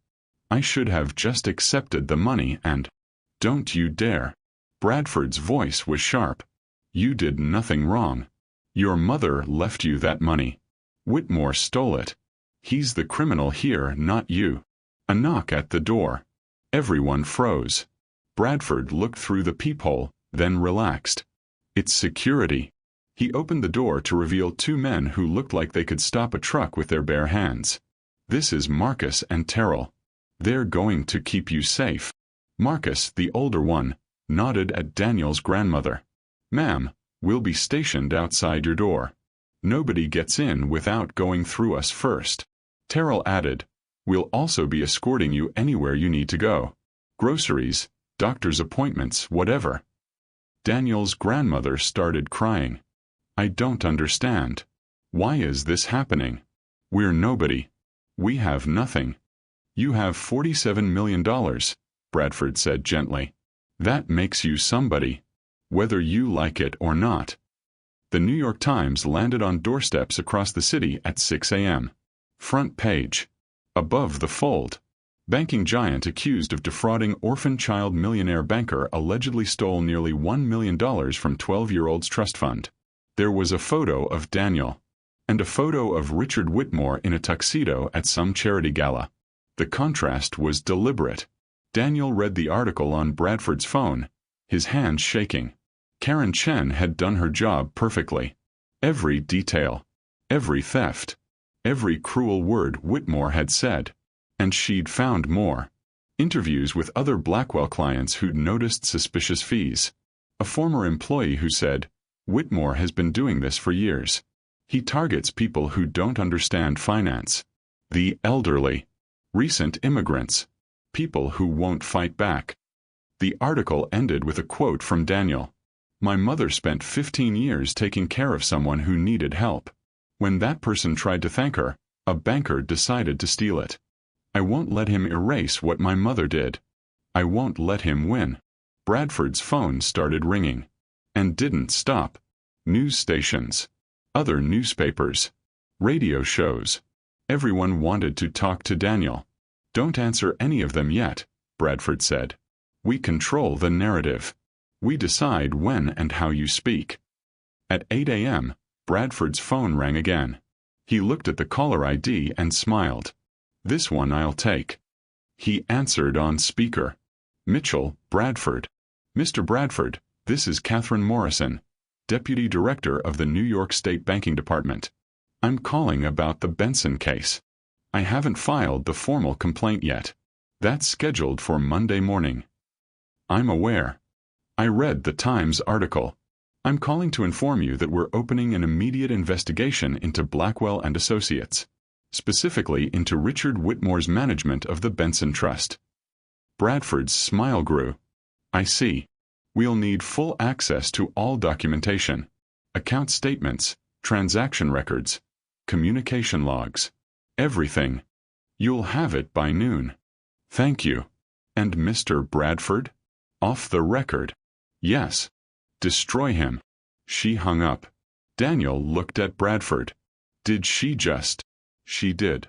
I should have just accepted the money and... Don't you dare. Bradford's voice was sharp. You did nothing wrong. Your mother left you that money. Whitmore stole it. He's the criminal here, not you. A knock at the door. Everyone froze. Bradford looked through the peephole, then relaxed. It's security. He opened the door to reveal 2 men who looked like they could stop a truck with their bare hands. This is Marcus and Terrell. They're going to keep you safe. Marcus, the older one, nodded at Daniel's grandmother. Ma'am, we'll be stationed outside your door. Nobody gets in without going through us first. Terrell added, we'll also be escorting you anywhere you need to go. Groceries, doctor's appointments, whatever. Daniel's grandmother started crying. I don't understand. Why is this happening? We're nobody. We have nothing. You have $47 million, Bradford said gently. That makes you somebody, whether you like it or not. The New York Times landed on doorsteps across the city at 6 a.m. Front page. Above the fold. Banking giant accused of defrauding orphan child millionaire banker allegedly stole nearly $1 million from 12-year-old's trust fund. There was a photo of Daniel. And a photo of Richard Whitmore in a tuxedo at some charity gala. The contrast was deliberate. Daniel read the article on Bradford's phone, his hands shaking. Karen Chen had done her job perfectly. Every detail, every theft, every cruel word Whitmore had said. And she'd found more. Interviews with other Blackwell clients who'd noticed suspicious fees. A former employee who said, Whitmore has been doing this for years. He targets people who don't understand finance. The elderly. Recent immigrants. People who won't fight back. The article ended with a quote from Daniel. My mother spent 15 years taking care of someone who needed help. When that person tried to thank her, a banker decided to steal it. I won't let him erase what my mother did. I won't let him win. Bradford's phone started ringing. And didn't stop. News stations. Other newspapers. Radio shows. Everyone wanted to talk to Daniel. Don't answer any of them yet, Bradford said. We control the narrative. We decide when and how you speak. At 8 a.m., Bradford's phone rang again. He looked at the caller ID and smiled. This one I'll take. He answered on speaker. Mitchell, Bradford. Mr. Bradford, this is Catherine Morrison, Deputy Director of the New York State Banking Department. I'm calling about the Benson case. I haven't filed the formal complaint yet. That's scheduled for Monday morning. I'm aware. I read the Times article. I'm calling to inform you that we're opening an immediate investigation into Blackwell and Associates, specifically into Richard Whitmore's management of the Benson Trust. Bradford's smile grew. I see. We'll need full access to all documentation, account statements, transaction records, communication logs, everything. You'll have it by noon. Thank you. And Mr. Bradford? Off the record. Yes. Destroy him. She hung up. Daniel looked at Bradford. Did she just? She did.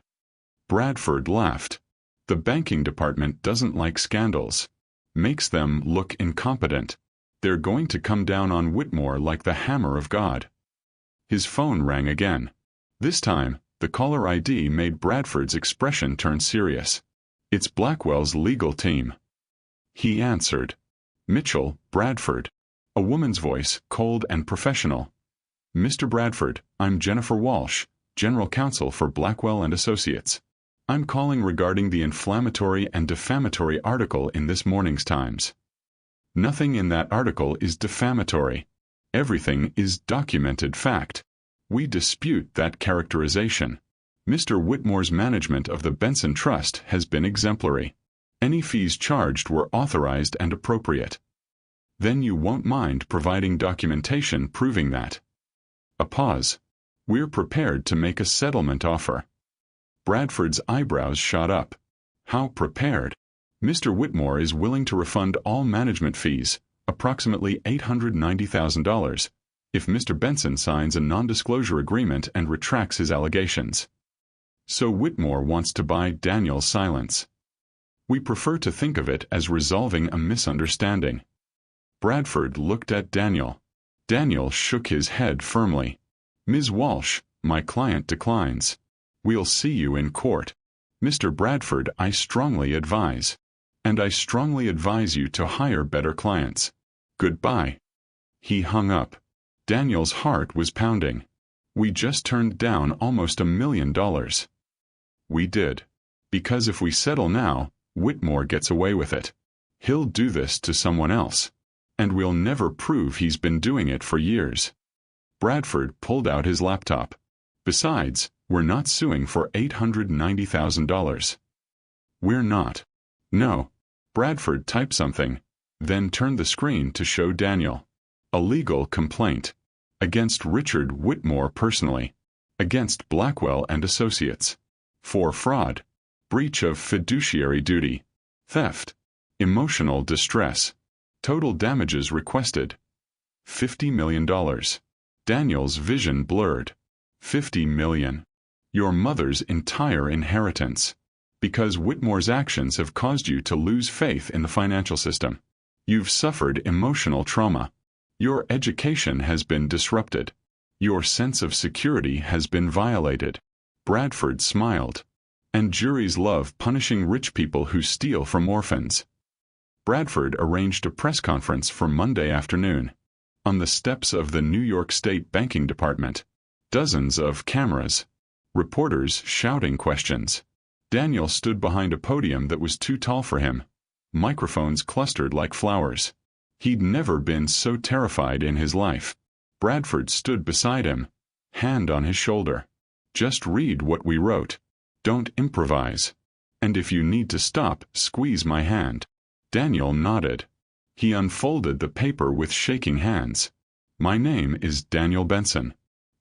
Bradford laughed. The banking department doesn't like scandals. Makes them look incompetent. They're going to come down on Whitmore like the hammer of God. His phone rang again. This time, the caller ID made Bradford's expression turn serious. It's Blackwell's legal team. He answered. Mitchell, Bradford. A woman's voice, cold and professional. Mr. Bradford, I'm Jennifer Walsh, General Counsel for Blackwell and Associates. I'm calling regarding the inflammatory and defamatory article in this morning's Times. Nothing in that article is defamatory. Everything is documented fact. We dispute that characterization. Mr. Whitmore's management of the Benson Trust has been exemplary. Any fees charged were authorized and appropriate. Then you won't mind providing documentation proving that. A pause. We're prepared to make a settlement offer. Bradford's eyebrows shot up. How prepared? Mr. Whitmore is willing to refund all management fees, approximately $890,000, if Mr. Benson signs a non-disclosure agreement and retracts his allegations. So Whitmore wants to buy Daniel's silence. We prefer to think of it as resolving a misunderstanding. Bradford looked at Daniel. Daniel shook his head firmly. Ms. Walsh, my client declines. We'll see you in court. Mr. Bradford, I strongly advise. And I strongly advise you to hire better clients. Goodbye. He hung up. Daniel's heart was pounding. We just turned down almost $1 million. We did. Because if we settle now, Whitmore gets away with it. He'll do this to someone else. And we'll never prove he's been doing it for years. Bradford pulled out his laptop. Besides, we're not suing for $890,000. We're not. No. Bradford typed something, then turned the screen to show Daniel. A legal complaint. Against Richard Whitmore personally. Against Blackwell and Associates. For fraud. breach of fiduciary duty, theft, emotional distress. Total damages requested, $50 million. Daniel's vision blurred. $50 million. Your mother's entire inheritance. Because Whitmore's actions have caused you to lose faith in the financial system. You've suffered emotional trauma. Your education has been disrupted. Your sense of security has been violated. Bradford smiled. And juries love punishing rich people who steal from orphans. Bradford arranged a press conference for Monday afternoon. On the steps of the New York State Banking Department. Dozens of cameras. Reporters shouting questions. Daniel stood behind a podium that was too tall for him. Microphones clustered like flowers. He'd never been so terrified in his life. Bradford stood beside him, hand on his shoulder. Just read what we wrote. Don't improvise. And if you need to stop, squeeze my hand. Daniel nodded. He unfolded the paper with shaking hands. My name is Daniel Benson.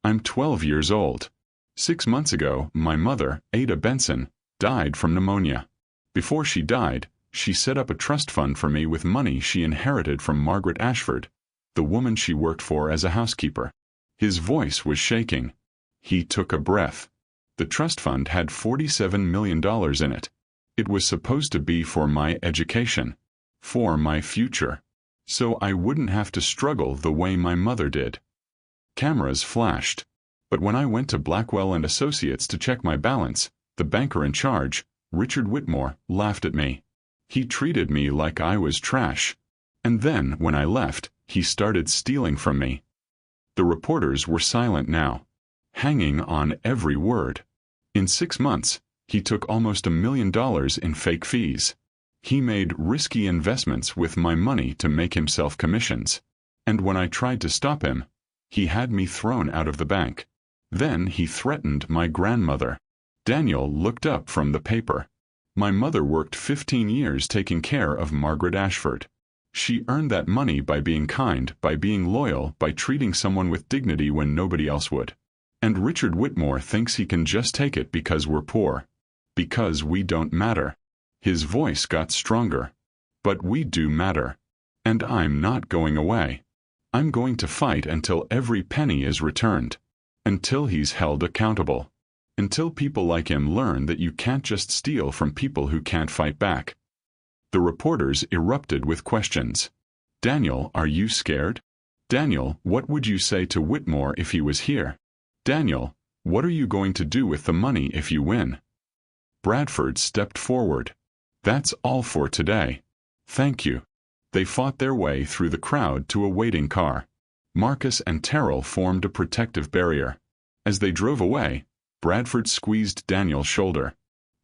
I'm 12 years old. 6 months ago, my mother, Ada Benson, died from pneumonia. Before she died, she set up a trust fund for me with money she inherited from Margaret Ashford, the woman she worked for as a housekeeper. His voice was shaking. He took a breath. The trust fund had $47 million in it. It was supposed to be for my education, for my future, so I wouldn't have to struggle the way my mother did. Cameras flashed. But when I went to Blackwell and Associates to check my balance, the banker in charge, Richard Whitmore, laughed at me. He treated me like I was trash. And then, when I left, he started stealing from me. The reporters were silent now, hanging on every word. In 6 months, he took almost $1 million in fake fees. He made risky investments with my money to make himself commissions. And when I tried to stop him, he had me thrown out of the bank. Then he threatened my grandmother. Daniel looked up from the paper. My mother worked 15 years taking care of Margaret Ashford. She earned that money by being kind, by being loyal, by treating someone with dignity when nobody else would. And Richard Whitmore thinks he can just take it because we're poor. Because we don't matter. His voice got stronger. But we do matter. And I'm not going away. I'm going to fight until every penny is returned. Until he's held accountable. Until people like him learn that you can't just steal from people who can't fight back. The reporters erupted with questions. Daniel, are you scared? Daniel, what would you say to Whitmore if he was here? Daniel, what are you going to do with the money if you win? Bradford stepped forward. That's all for today. Thank you. They fought their way through the crowd to a waiting car. Marcus and Terrell formed a protective barrier. As they drove away, Bradford squeezed Daniel's shoulder.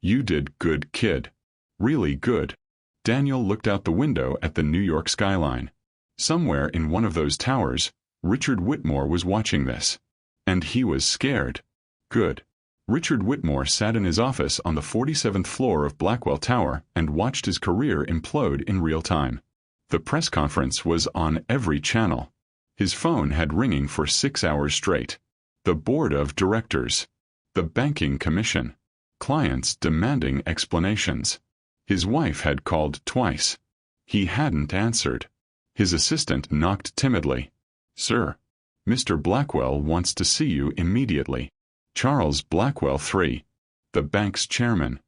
You did good, kid. Really good. Daniel looked out the window at the New York skyline. Somewhere in one of those towers, Richard Whitmore was watching this. And he was scared. Good. Richard Whitmore sat in his office on the 47th floor of Blackwell Tower and watched his career implode in real time. The press conference was on every channel. His phone had ringing for 6 hours straight. The board of directors. The banking commission. Clients demanding explanations. His wife had called twice. He hadn't answered. His assistant knocked timidly. Sir, Mr. Blackwell wants to see you immediately. Charles Blackwell III. The bank's chairman.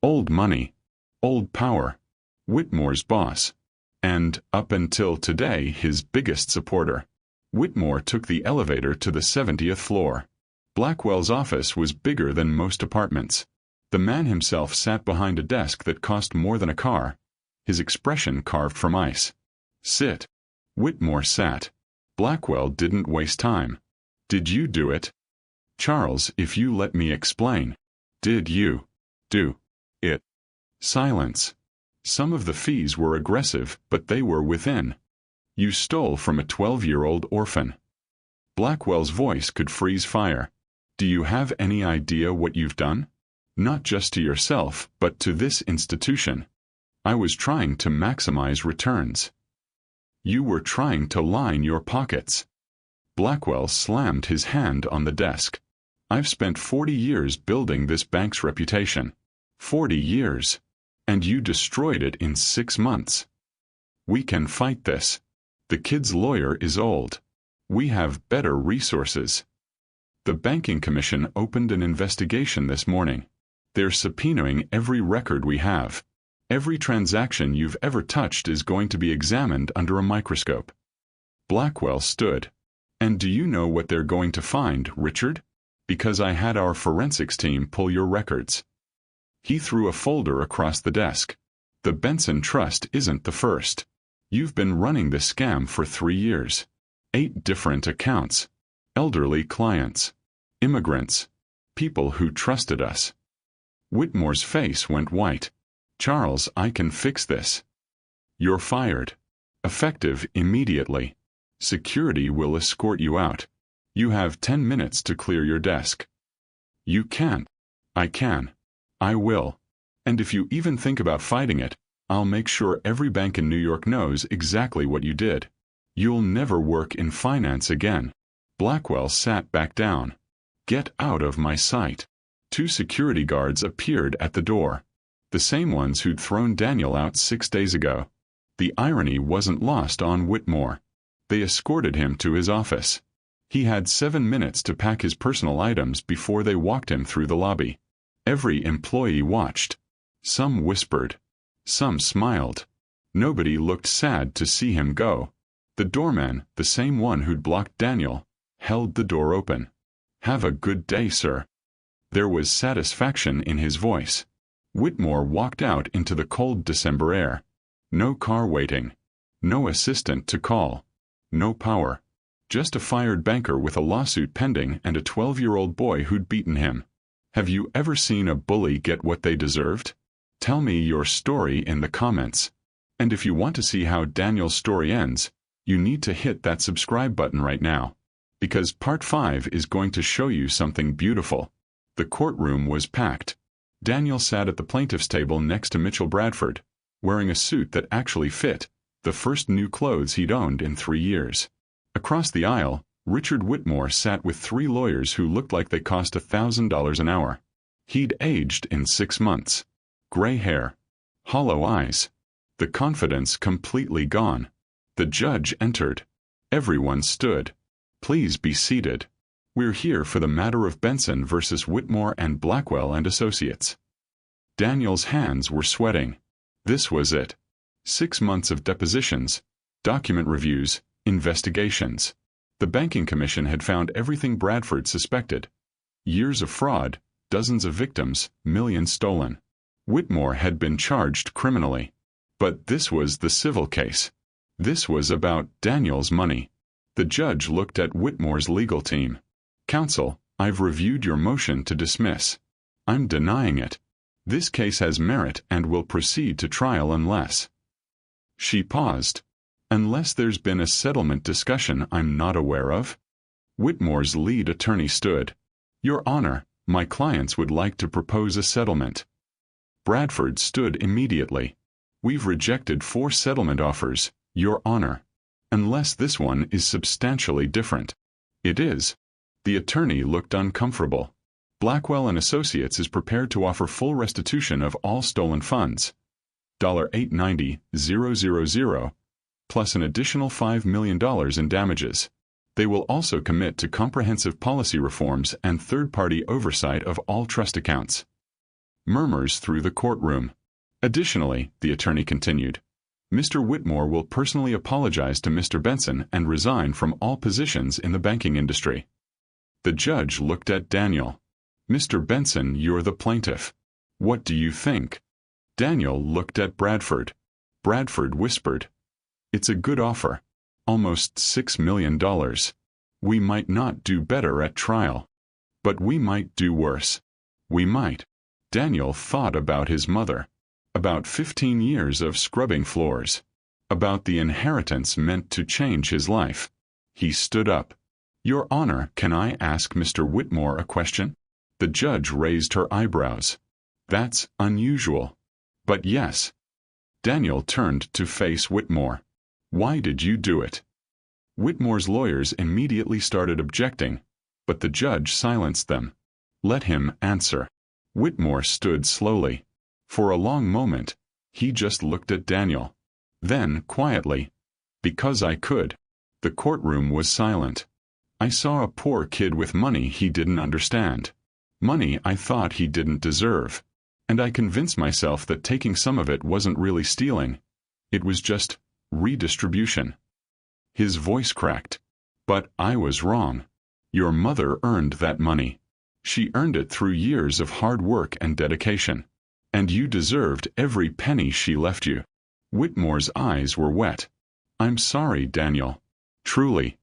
Old money. Old power. Whitmore's boss. And, up until today, his biggest supporter. Whitmore took the elevator to the 70th floor. Blackwell's office was bigger than most apartments. The man himself sat behind a desk that cost more than a car, his expression carved from ice. Sit. Whitmore sat. Blackwell didn't waste time. Did you do it? Charles, if you let me explain. Did you do it? Silence. Some of the fees were aggressive, but they were within. You stole from a 12-year-old orphan. Blackwell's voice could freeze fire. Do you have any idea what you've done? Not just to yourself, but to this institution. I was trying to maximize returns. You were trying to line your pockets. Blackwell slammed his hand on the desk. I've spent 40 years building this bank's reputation. 40 years. And you destroyed it in 6 months. We can fight this. The kid's lawyer is old. We have better resources. The Banking Commission opened an investigation this morning. They're subpoenaing every record we have. Every transaction you've ever touched is going to be examined under a microscope. Blackwell stood. And do you know what they're going to find, Richard? Because I had our forensics team pull your records. He threw a folder across the desk. The Benson Trust isn't the first. You've been running this scam for 3 years. 8 different accounts. Elderly clients. Immigrants. People who trusted us. Whitmore's face went white. Charles, I can fix this. You're fired. Effective immediately. Security will escort you out. You have 10 minutes to clear your desk. You can't. I can. I will. And if you even think about fighting it, I'll make sure every bank in New York knows exactly what you did. You'll never work in finance again. Blackwell sat back down. Get out of my sight. 2 security guards appeared at the door. The same ones who'd thrown Daniel out 6 days ago. The irony wasn't lost on Whitmore. They escorted him to his office. He had 7 minutes to pack his personal items before they walked him through the lobby. Every employee watched. Some whispered. Some smiled. Nobody looked sad to see him go. The doorman, the same one who'd blocked Daniel, held the door open. Have a good day, sir. There was satisfaction in his voice. Whitmore walked out into the cold December air. No car waiting. No assistant to call. No power. Just a fired banker with a lawsuit pending and a 12-year-old boy who'd beaten him. Have you ever seen a bully get what they deserved? Tell me your story in the comments. And if you want to see how Daniel's story ends, you need to hit that subscribe button right now. Because part 5 is going to show you something beautiful. The courtroom was packed. Daniel sat at the plaintiff's table next to Mitchell Bradford, wearing a suit that actually fit, the first new clothes he'd owned in 3 years. Across the aisle, Richard Whitmore sat with 3 lawyers who looked like they cost $1,000 an hour. He'd aged in 6 months. Gray hair. Hollow eyes. The confidence completely gone. The judge entered. Everyone stood. Please be seated. We're here for the matter of Benson versus Whitmore and Blackwell and Associates. Daniel's hands were sweating. This was it. 6 months of depositions, document reviews, investigations. The Banking Commission had found everything Bradford suspected. Years of fraud, dozens of victims, millions stolen. Whitmore had been charged criminally. But this was the civil case. This was about Daniel's money. The judge looked at Whitmore's legal team. Counsel, I've reviewed your motion to dismiss. I'm denying it. This case has merit and will proceed to trial unless. She paused. Unless there's been a settlement discussion I'm not aware of. Whitmore's lead attorney stood. Your Honor, my clients would like to propose a settlement. Bradford stood immediately. We've rejected 4 settlement offers, Your Honor. Unless this one is substantially different. It is. The attorney looked uncomfortable. Blackwell and Associates is prepared to offer full restitution of all stolen funds. $890,000, plus an additional $5 million in damages. They will also commit to comprehensive policy reforms and third-party oversight of all trust accounts. Murmurs through the courtroom. Additionally, the attorney continued, Mr. Whitmore will personally apologize to Mr. Benson and resign from all positions in the banking industry. The judge looked at Daniel. Mr. Benson, you're the plaintiff. What do you think? Daniel looked at Bradford. Bradford whispered. It's a good offer. Almost $6 million. We might not do better at trial. But we might do worse. We might. Daniel thought about his mother. About 15 years of scrubbing floors. About the inheritance meant to change his life. He stood up. Your Honor, can I ask Mr. Whitmore a question? The judge raised her eyebrows. That's unusual. But yes. Daniel turned to face Whitmore. Why did you do it? Whitmore's lawyers immediately started objecting, but the judge silenced them. Let him answer. Whitmore stood slowly. For a long moment, he just looked at Daniel. Then, quietly, "Because I could." The courtroom was silent. I saw a poor kid with money he didn't understand. Money I thought he didn't deserve. And I convinced myself that taking some of it wasn't really stealing. It was just redistribution. His voice cracked. "But I was wrong. Your mother earned that money. She earned it through years of hard work and dedication. And you deserved every penny she left you." Whitmore's eyes were wet. "I'm sorry, Daniel. Truly.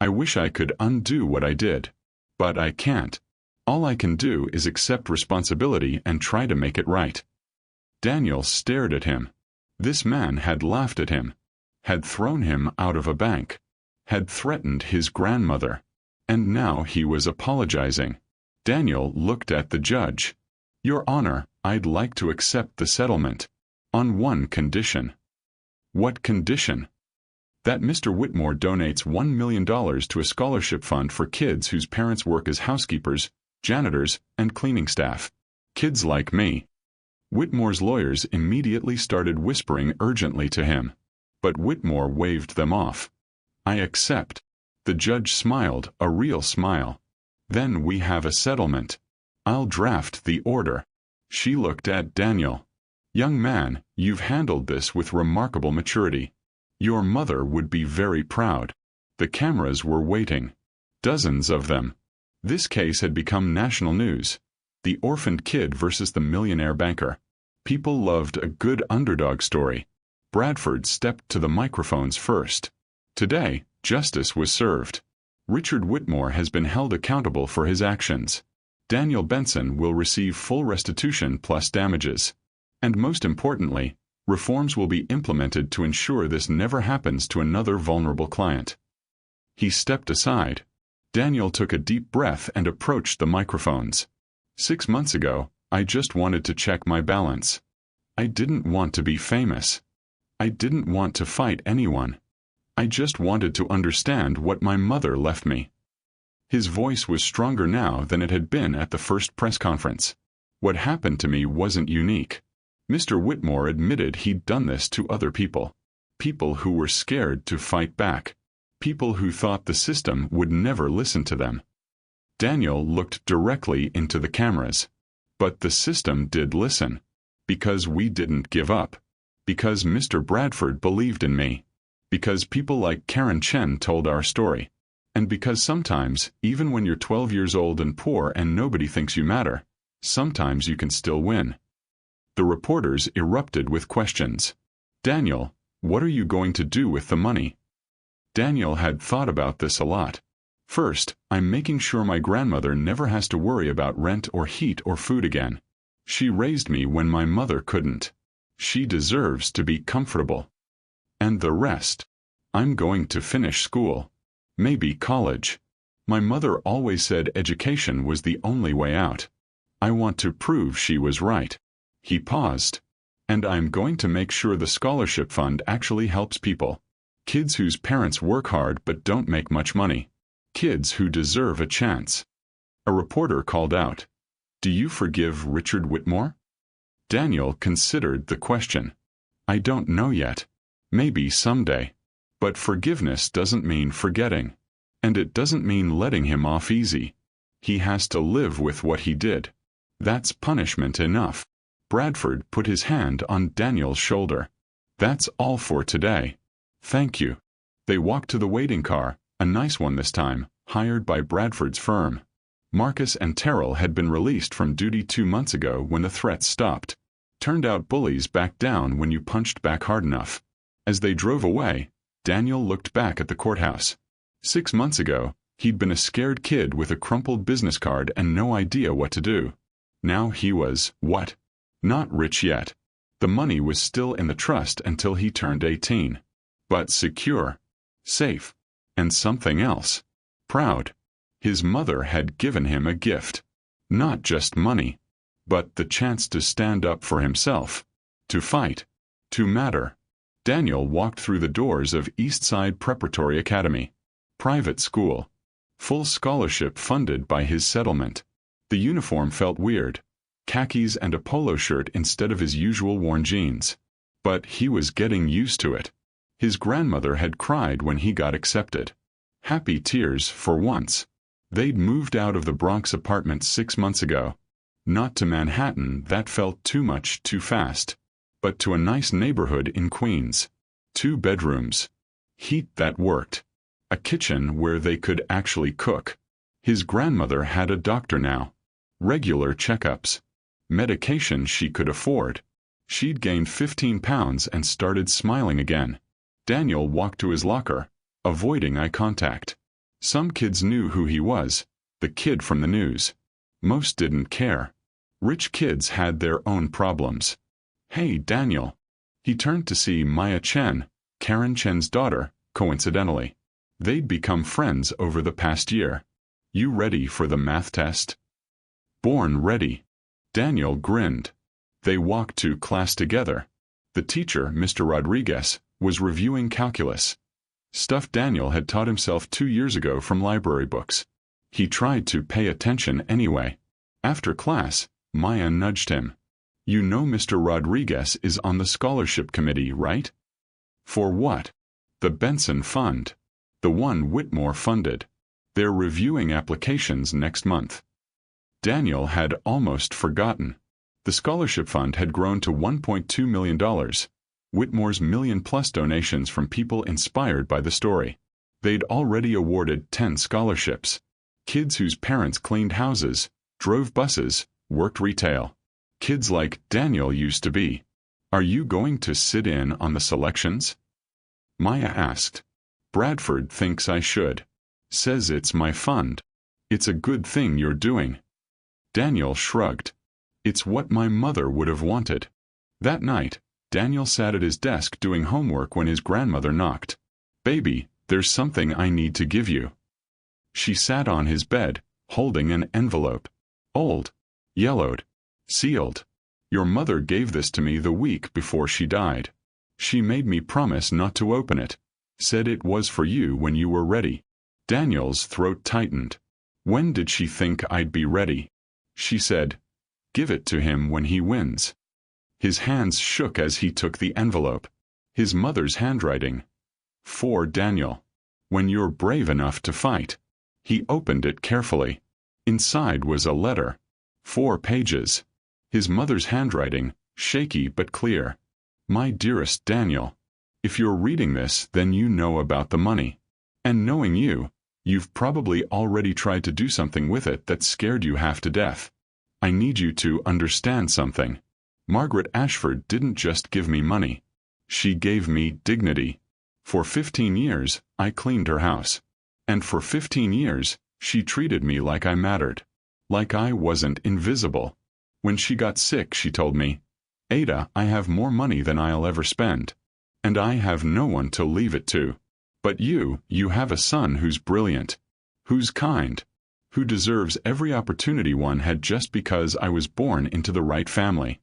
I wish I could undo what I did. But I can't. All I can do is accept responsibility and try to make it right." Daniel stared at him. This man had laughed at him, had thrown him out of a bank, had threatened his grandmother, and now he was apologizing. Daniel looked at the judge. "Your Honor, I'd like to accept the settlement. On one condition." "What condition?" "That Mr. Whitmore donates $1 million to a scholarship fund for kids whose parents work as housekeepers, janitors, and cleaning staff. Kids like me." Whitmore's lawyers immediately started whispering urgently to him. But Whitmore waved them off. "I accept." The judge smiled, a real smile. "Then we have a settlement. I'll draft the order." She looked at Daniel. "Young man, you've handled this with remarkable maturity. Your mother would be very proud." The cameras were waiting. Dozens of them. This case had become national news. The orphaned kid versus the millionaire banker. People loved a good underdog story. Bradford stepped to the microphones first. Today, justice was served. Richard Whitmore has been held accountable for his actions. Daniel Benson will receive full restitution plus damages. And most importantly, reforms will be implemented to ensure this never happens to another vulnerable client. He stepped aside. Daniel took a deep breath and approached the microphones. 6 months ago, I just wanted to check my balance. I didn't want to be famous. I didn't want to fight anyone. I just wanted to understand what my mother left me. His voice was stronger now than it had been at the first press conference. What happened to me wasn't unique. Mr. Whitmore admitted he'd done this to other people. People who were scared to fight back. People who thought the system would never listen to them. Daniel looked directly into the cameras. But the system did listen. Because we didn't give up. Because Mr. Bradford believed in me. Because people like Karen Chen told our story. And because sometimes, even when you're 12 years old and poor and nobody thinks you matter, sometimes you can still win. The reporters erupted with questions. "Daniel, what are you going to do with the money?" Daniel had thought about this a lot. "First, I'm making sure my grandmother never has to worry about rent or heat or food again. She raised me when my mother couldn't. She deserves to be comfortable. And the rest. I'm going to finish school. Maybe college. My mother always said education was the only way out. I want to prove she was right." He paused. "And I'm going to make sure the scholarship fund actually helps people. Kids whose parents work hard but don't make much money. Kids who deserve a chance." A reporter called out, "Do you forgive Richard Whitmore?" Daniel considered the question. "I don't know yet. Maybe someday. But forgiveness doesn't mean forgetting. And it doesn't mean letting him off easy. He has to live with what he did. That's punishment enough." Bradford put his hand on Daniel's shoulder. "That's all for today. Thank you." They walked to the waiting car, a nice one this time, hired by Bradford's firm. Marcus and Terrell had been released from duty 2 months ago when the threats stopped. Turned out bullies back down when you punched back hard enough. As they drove away, Daniel looked back at the courthouse. 6 months ago, he'd been a scared kid with a crumpled business card and no idea what to do. Now he was, what? Not rich yet. The money was still in the trust until he turned 18. But secure. Safe. And something else. Proud. His mother had given him a gift. Not just money. But the chance to stand up for himself. To fight. To matter. Daniel walked through the doors of Eastside Preparatory Academy. Private school. Full scholarship funded by his settlement. The uniform felt weird. khakis and a polo shirt instead of his usual worn jeans. But he was getting used to it. His grandmother had cried when he got accepted. Happy tears for once. They'd moved out of the Bronx apartment 6 months ago. Not to Manhattan, that felt too much too fast. But to a nice neighborhood in Queens. 2 bedrooms. Heat that worked. A kitchen where they could actually cook. His grandmother had a doctor now. Regular checkups. Medication she could afford. She'd gained 15 pounds and started smiling again. Daniel walked to his locker, avoiding eye contact. Some kids knew who he was, the kid from the news. Most didn't care. Rich kids had their own problems. Hey, Daniel. He turned to see Maya Chen, Karen Chen's daughter, coincidentally. They'd become friends over the past year. You ready for the math test? Born ready. Daniel grinned. They walked to class together. The teacher, Mr. Rodriguez, was reviewing calculus. Stuff Daniel had taught himself 2 years ago from library books. He tried to pay attention anyway. After class, Maya nudged him. You know Mr. Rodriguez is on the scholarship committee, right? For what? The Benson Fund. The one Whitmore funded. They're reviewing applications next month. Daniel had almost forgotten. The scholarship fund had grown to $1.2 million. Whitmore's million-plus donations from people inspired by the story. They'd already awarded 10 scholarships. Kids whose parents cleaned houses, drove buses, worked retail. Kids like Daniel used to be. Are you going to sit in on the selections? Maya asked. Bradford thinks I should. Says it's my fund. It's a good thing you're doing. Daniel shrugged. It's what my mother would have wanted. That night, Daniel sat at his desk doing homework when his grandmother knocked. Baby, there's something I need to give you. She sat on his bed, holding an envelope. Old. Yellowed. Sealed. Your mother gave this to me the week before she died. She made me promise not to open it. Said it was for you when you were ready. Daniel's throat tightened. When did she think I'd be ready? She said, give it to him when he wins. His hands shook as he took the envelope. His mother's handwriting. For Daniel. When you're brave enough to fight. He opened it carefully. Inside was a letter. 4 pages. His mother's handwriting, shaky but clear. My dearest Daniel. If you're reading this, then you know about the money. And knowing you, you've probably already tried to do something with it that scared you half to death. I need you to understand something. Margaret Ashford didn't just give me money. She gave me dignity. For 15 years, I cleaned her house. And for 15 years, she treated me like I mattered. Like I wasn't invisible. When she got sick, she told me, Ada, I have more money than I'll ever spend. And I have no one to leave it to. But you have a son who's brilliant. Who's kind. Who deserves every opportunity one had just because I was born into the right family.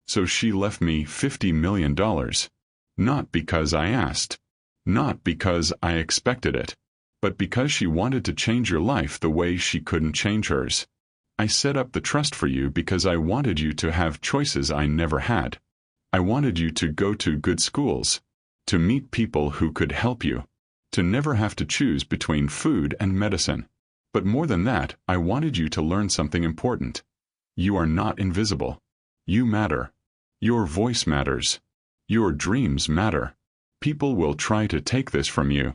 So she left me $50 million. Not because I asked. Not because I expected it. But because she wanted to change your life the way she couldn't change hers. I set up the trust for you because I wanted you to have choices I never had. I wanted you to go to good schools. To meet people who could help you. To never have to choose between food and medicine. But more than that, I wanted you to learn something important. You are not invisible. You matter. Your voice matters. Your dreams matter. People will try to take this from you.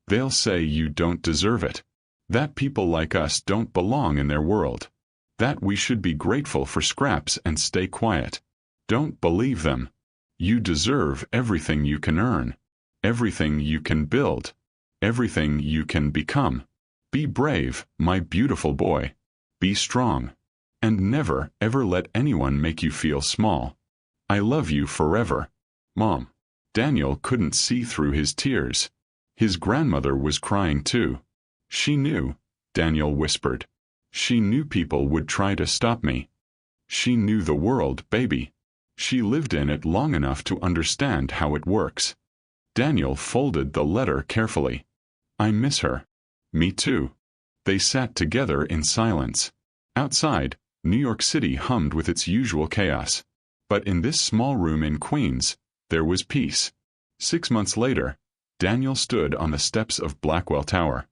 They'll say you don't deserve it. That people like us don't belong in their world. That we should be grateful for scraps and stay quiet. Don't believe them. You deserve everything you can earn. Everything you can build. Everything you can become. Be brave, my beautiful boy. Be strong. And never, ever let anyone make you feel small. I love you forever. Mom. Daniel couldn't see through his tears. His grandmother was crying too. She knew, Daniel whispered. She knew people would try to stop me. She knew the world, baby. She lived in it long enough to understand how it works. Daniel folded the letter carefully. I miss her. Me too. They sat together in silence. Outside, New York City hummed with its usual chaos. But in this small room in Queens, there was peace. 6 months later, Daniel stood on the steps of Blackwell Tower,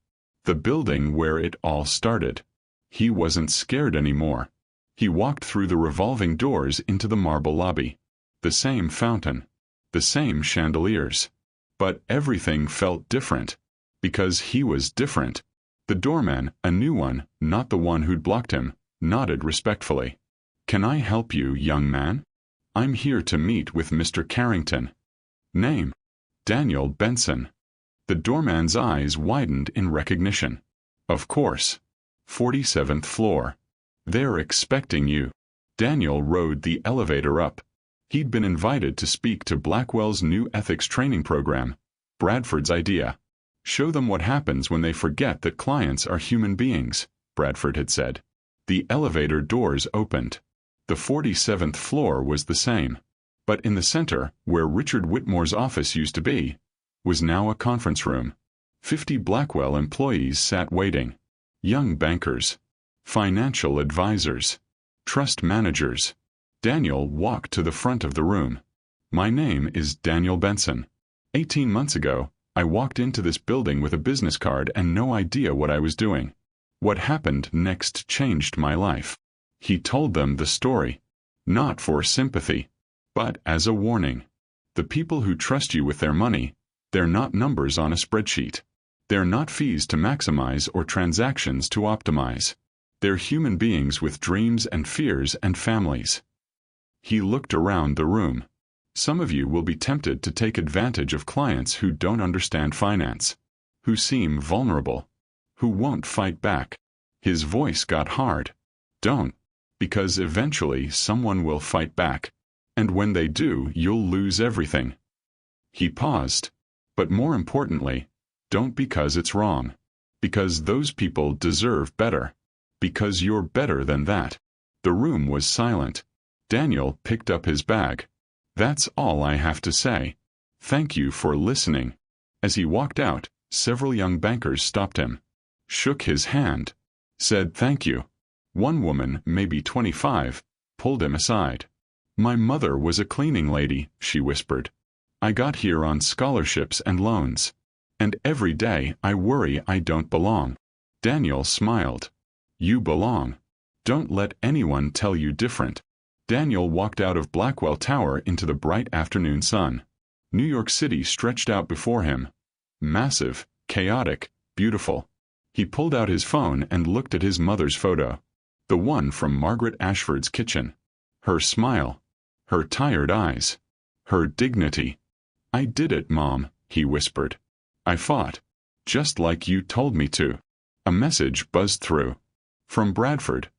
the building where it all started. He wasn't scared anymore. He walked through the revolving doors into the marble lobby. The same fountain. The same chandeliers. But everything felt different. Because he was different. The doorman, a new one, not the one who'd blocked him, nodded respectfully. "Can I help you, young man? I'm here to meet with Mr. Carrington." Name: Daniel Benson. The doorman's eyes widened in recognition. Of course. 47th floor. They're expecting you. Daniel rode the elevator up. He'd been invited to speak to Blackwell's new ethics training program, Bradford's idea. "Show them what happens when they forget that clients are human beings," Bradford had said. The elevator doors opened. The 47th floor was the same. But in the center, where Richard Whitmore's office used to be, was now a conference room. 50 Blackwell employees sat waiting. Young bankers. Financial advisors. Trust managers. Daniel walked to the front of the room. "My name is Daniel Benson. 18 months ago, I walked into this building with a business card and no idea what I was doing. What happened next changed my life." He told them the story. Not for sympathy, but as a warning. The people who trust you with their money, they're not numbers on a spreadsheet. They're not fees to maximize or transactions to optimize. They're human beings with dreams and fears and families. He looked around the room. Some of you will be tempted to take advantage of clients who don't understand finance, who seem vulnerable, who won't fight back. His voice got hard. Don't, because eventually someone will fight back, and when they do, you'll lose everything. He paused. But more importantly, don't because it's wrong. Because those people deserve better. Because you're better than that. The room was silent. Daniel picked up his bag. "That's all I have to say. Thank you for listening." As he walked out, several young bankers stopped him, shook his hand, said thank you. One woman, maybe 25, pulled him aside. "My mother was a cleaning lady," she whispered. "I got here on scholarships and loans. And every day I worry I don't belong." Daniel smiled. "You belong. Don't let anyone tell you different." Daniel walked out of Blackwell Tower into the bright afternoon sun. New York City stretched out before him. Massive, chaotic, beautiful. He pulled out his phone and looked at his mother's photo. The one from Margaret Ashford's kitchen. Her smile. Her tired eyes. Her dignity. "I did it, Mom," he whispered. "I fought. Just like you told me to." A message buzzed through. From Bradford.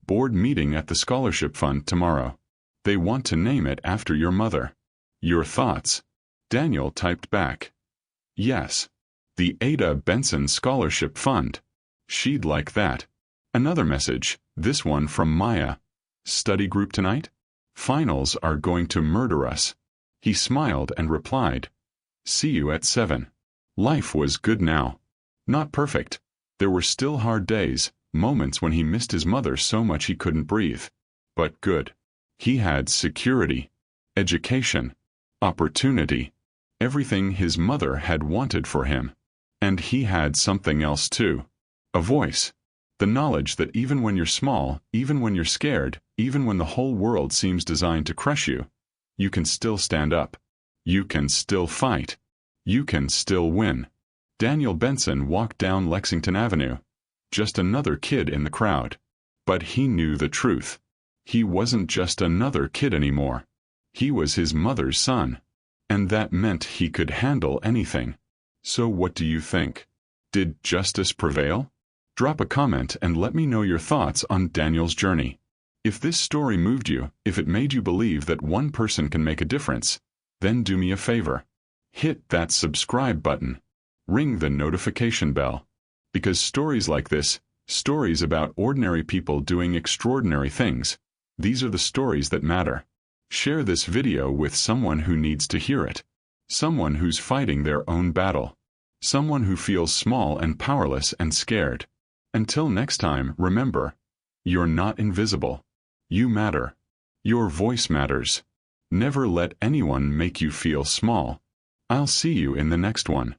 "Board meeting at the scholarship fund tomorrow. They want to name it after your mother. Your thoughts?" Daniel typed back. "Yes. The Ada Benson Scholarship Fund. She'd like that." Another message, this one from Maya. "Study group tonight? Finals are going to murder us." He smiled and replied, "See you at 7. Life was good now. Not perfect. There were still hard days, moments when he missed his mother so much he couldn't breathe. But good. He had security, education, opportunity, everything his mother had wanted for him. And he had something else too. A voice. The knowledge that even when you're small, even when you're scared, even when the whole world seems designed to crush you, you can still stand up. You can still fight. You can still win." Daniel Benson walked down Lexington Avenue. Just another kid in the crowd. But he knew the truth. He wasn't just another kid anymore. He was his mother's son. And that meant he could handle anything. So what do you think? Did justice prevail? Drop a comment and let me know your thoughts on Daniel's journey. If this story moved you, if it made you believe that one person can make a difference, then do me a favor. Hit that subscribe button. Ring the notification bell. Because stories like this, stories about ordinary people doing extraordinary things, these are the stories that matter. Share this video with someone who needs to hear it. Someone who's fighting their own battle. Someone who feels small and powerless and scared. Until next time, remember, You're not invisible. You matter. Your voice matters. Never let anyone make you feel small. I'll see you in the next one.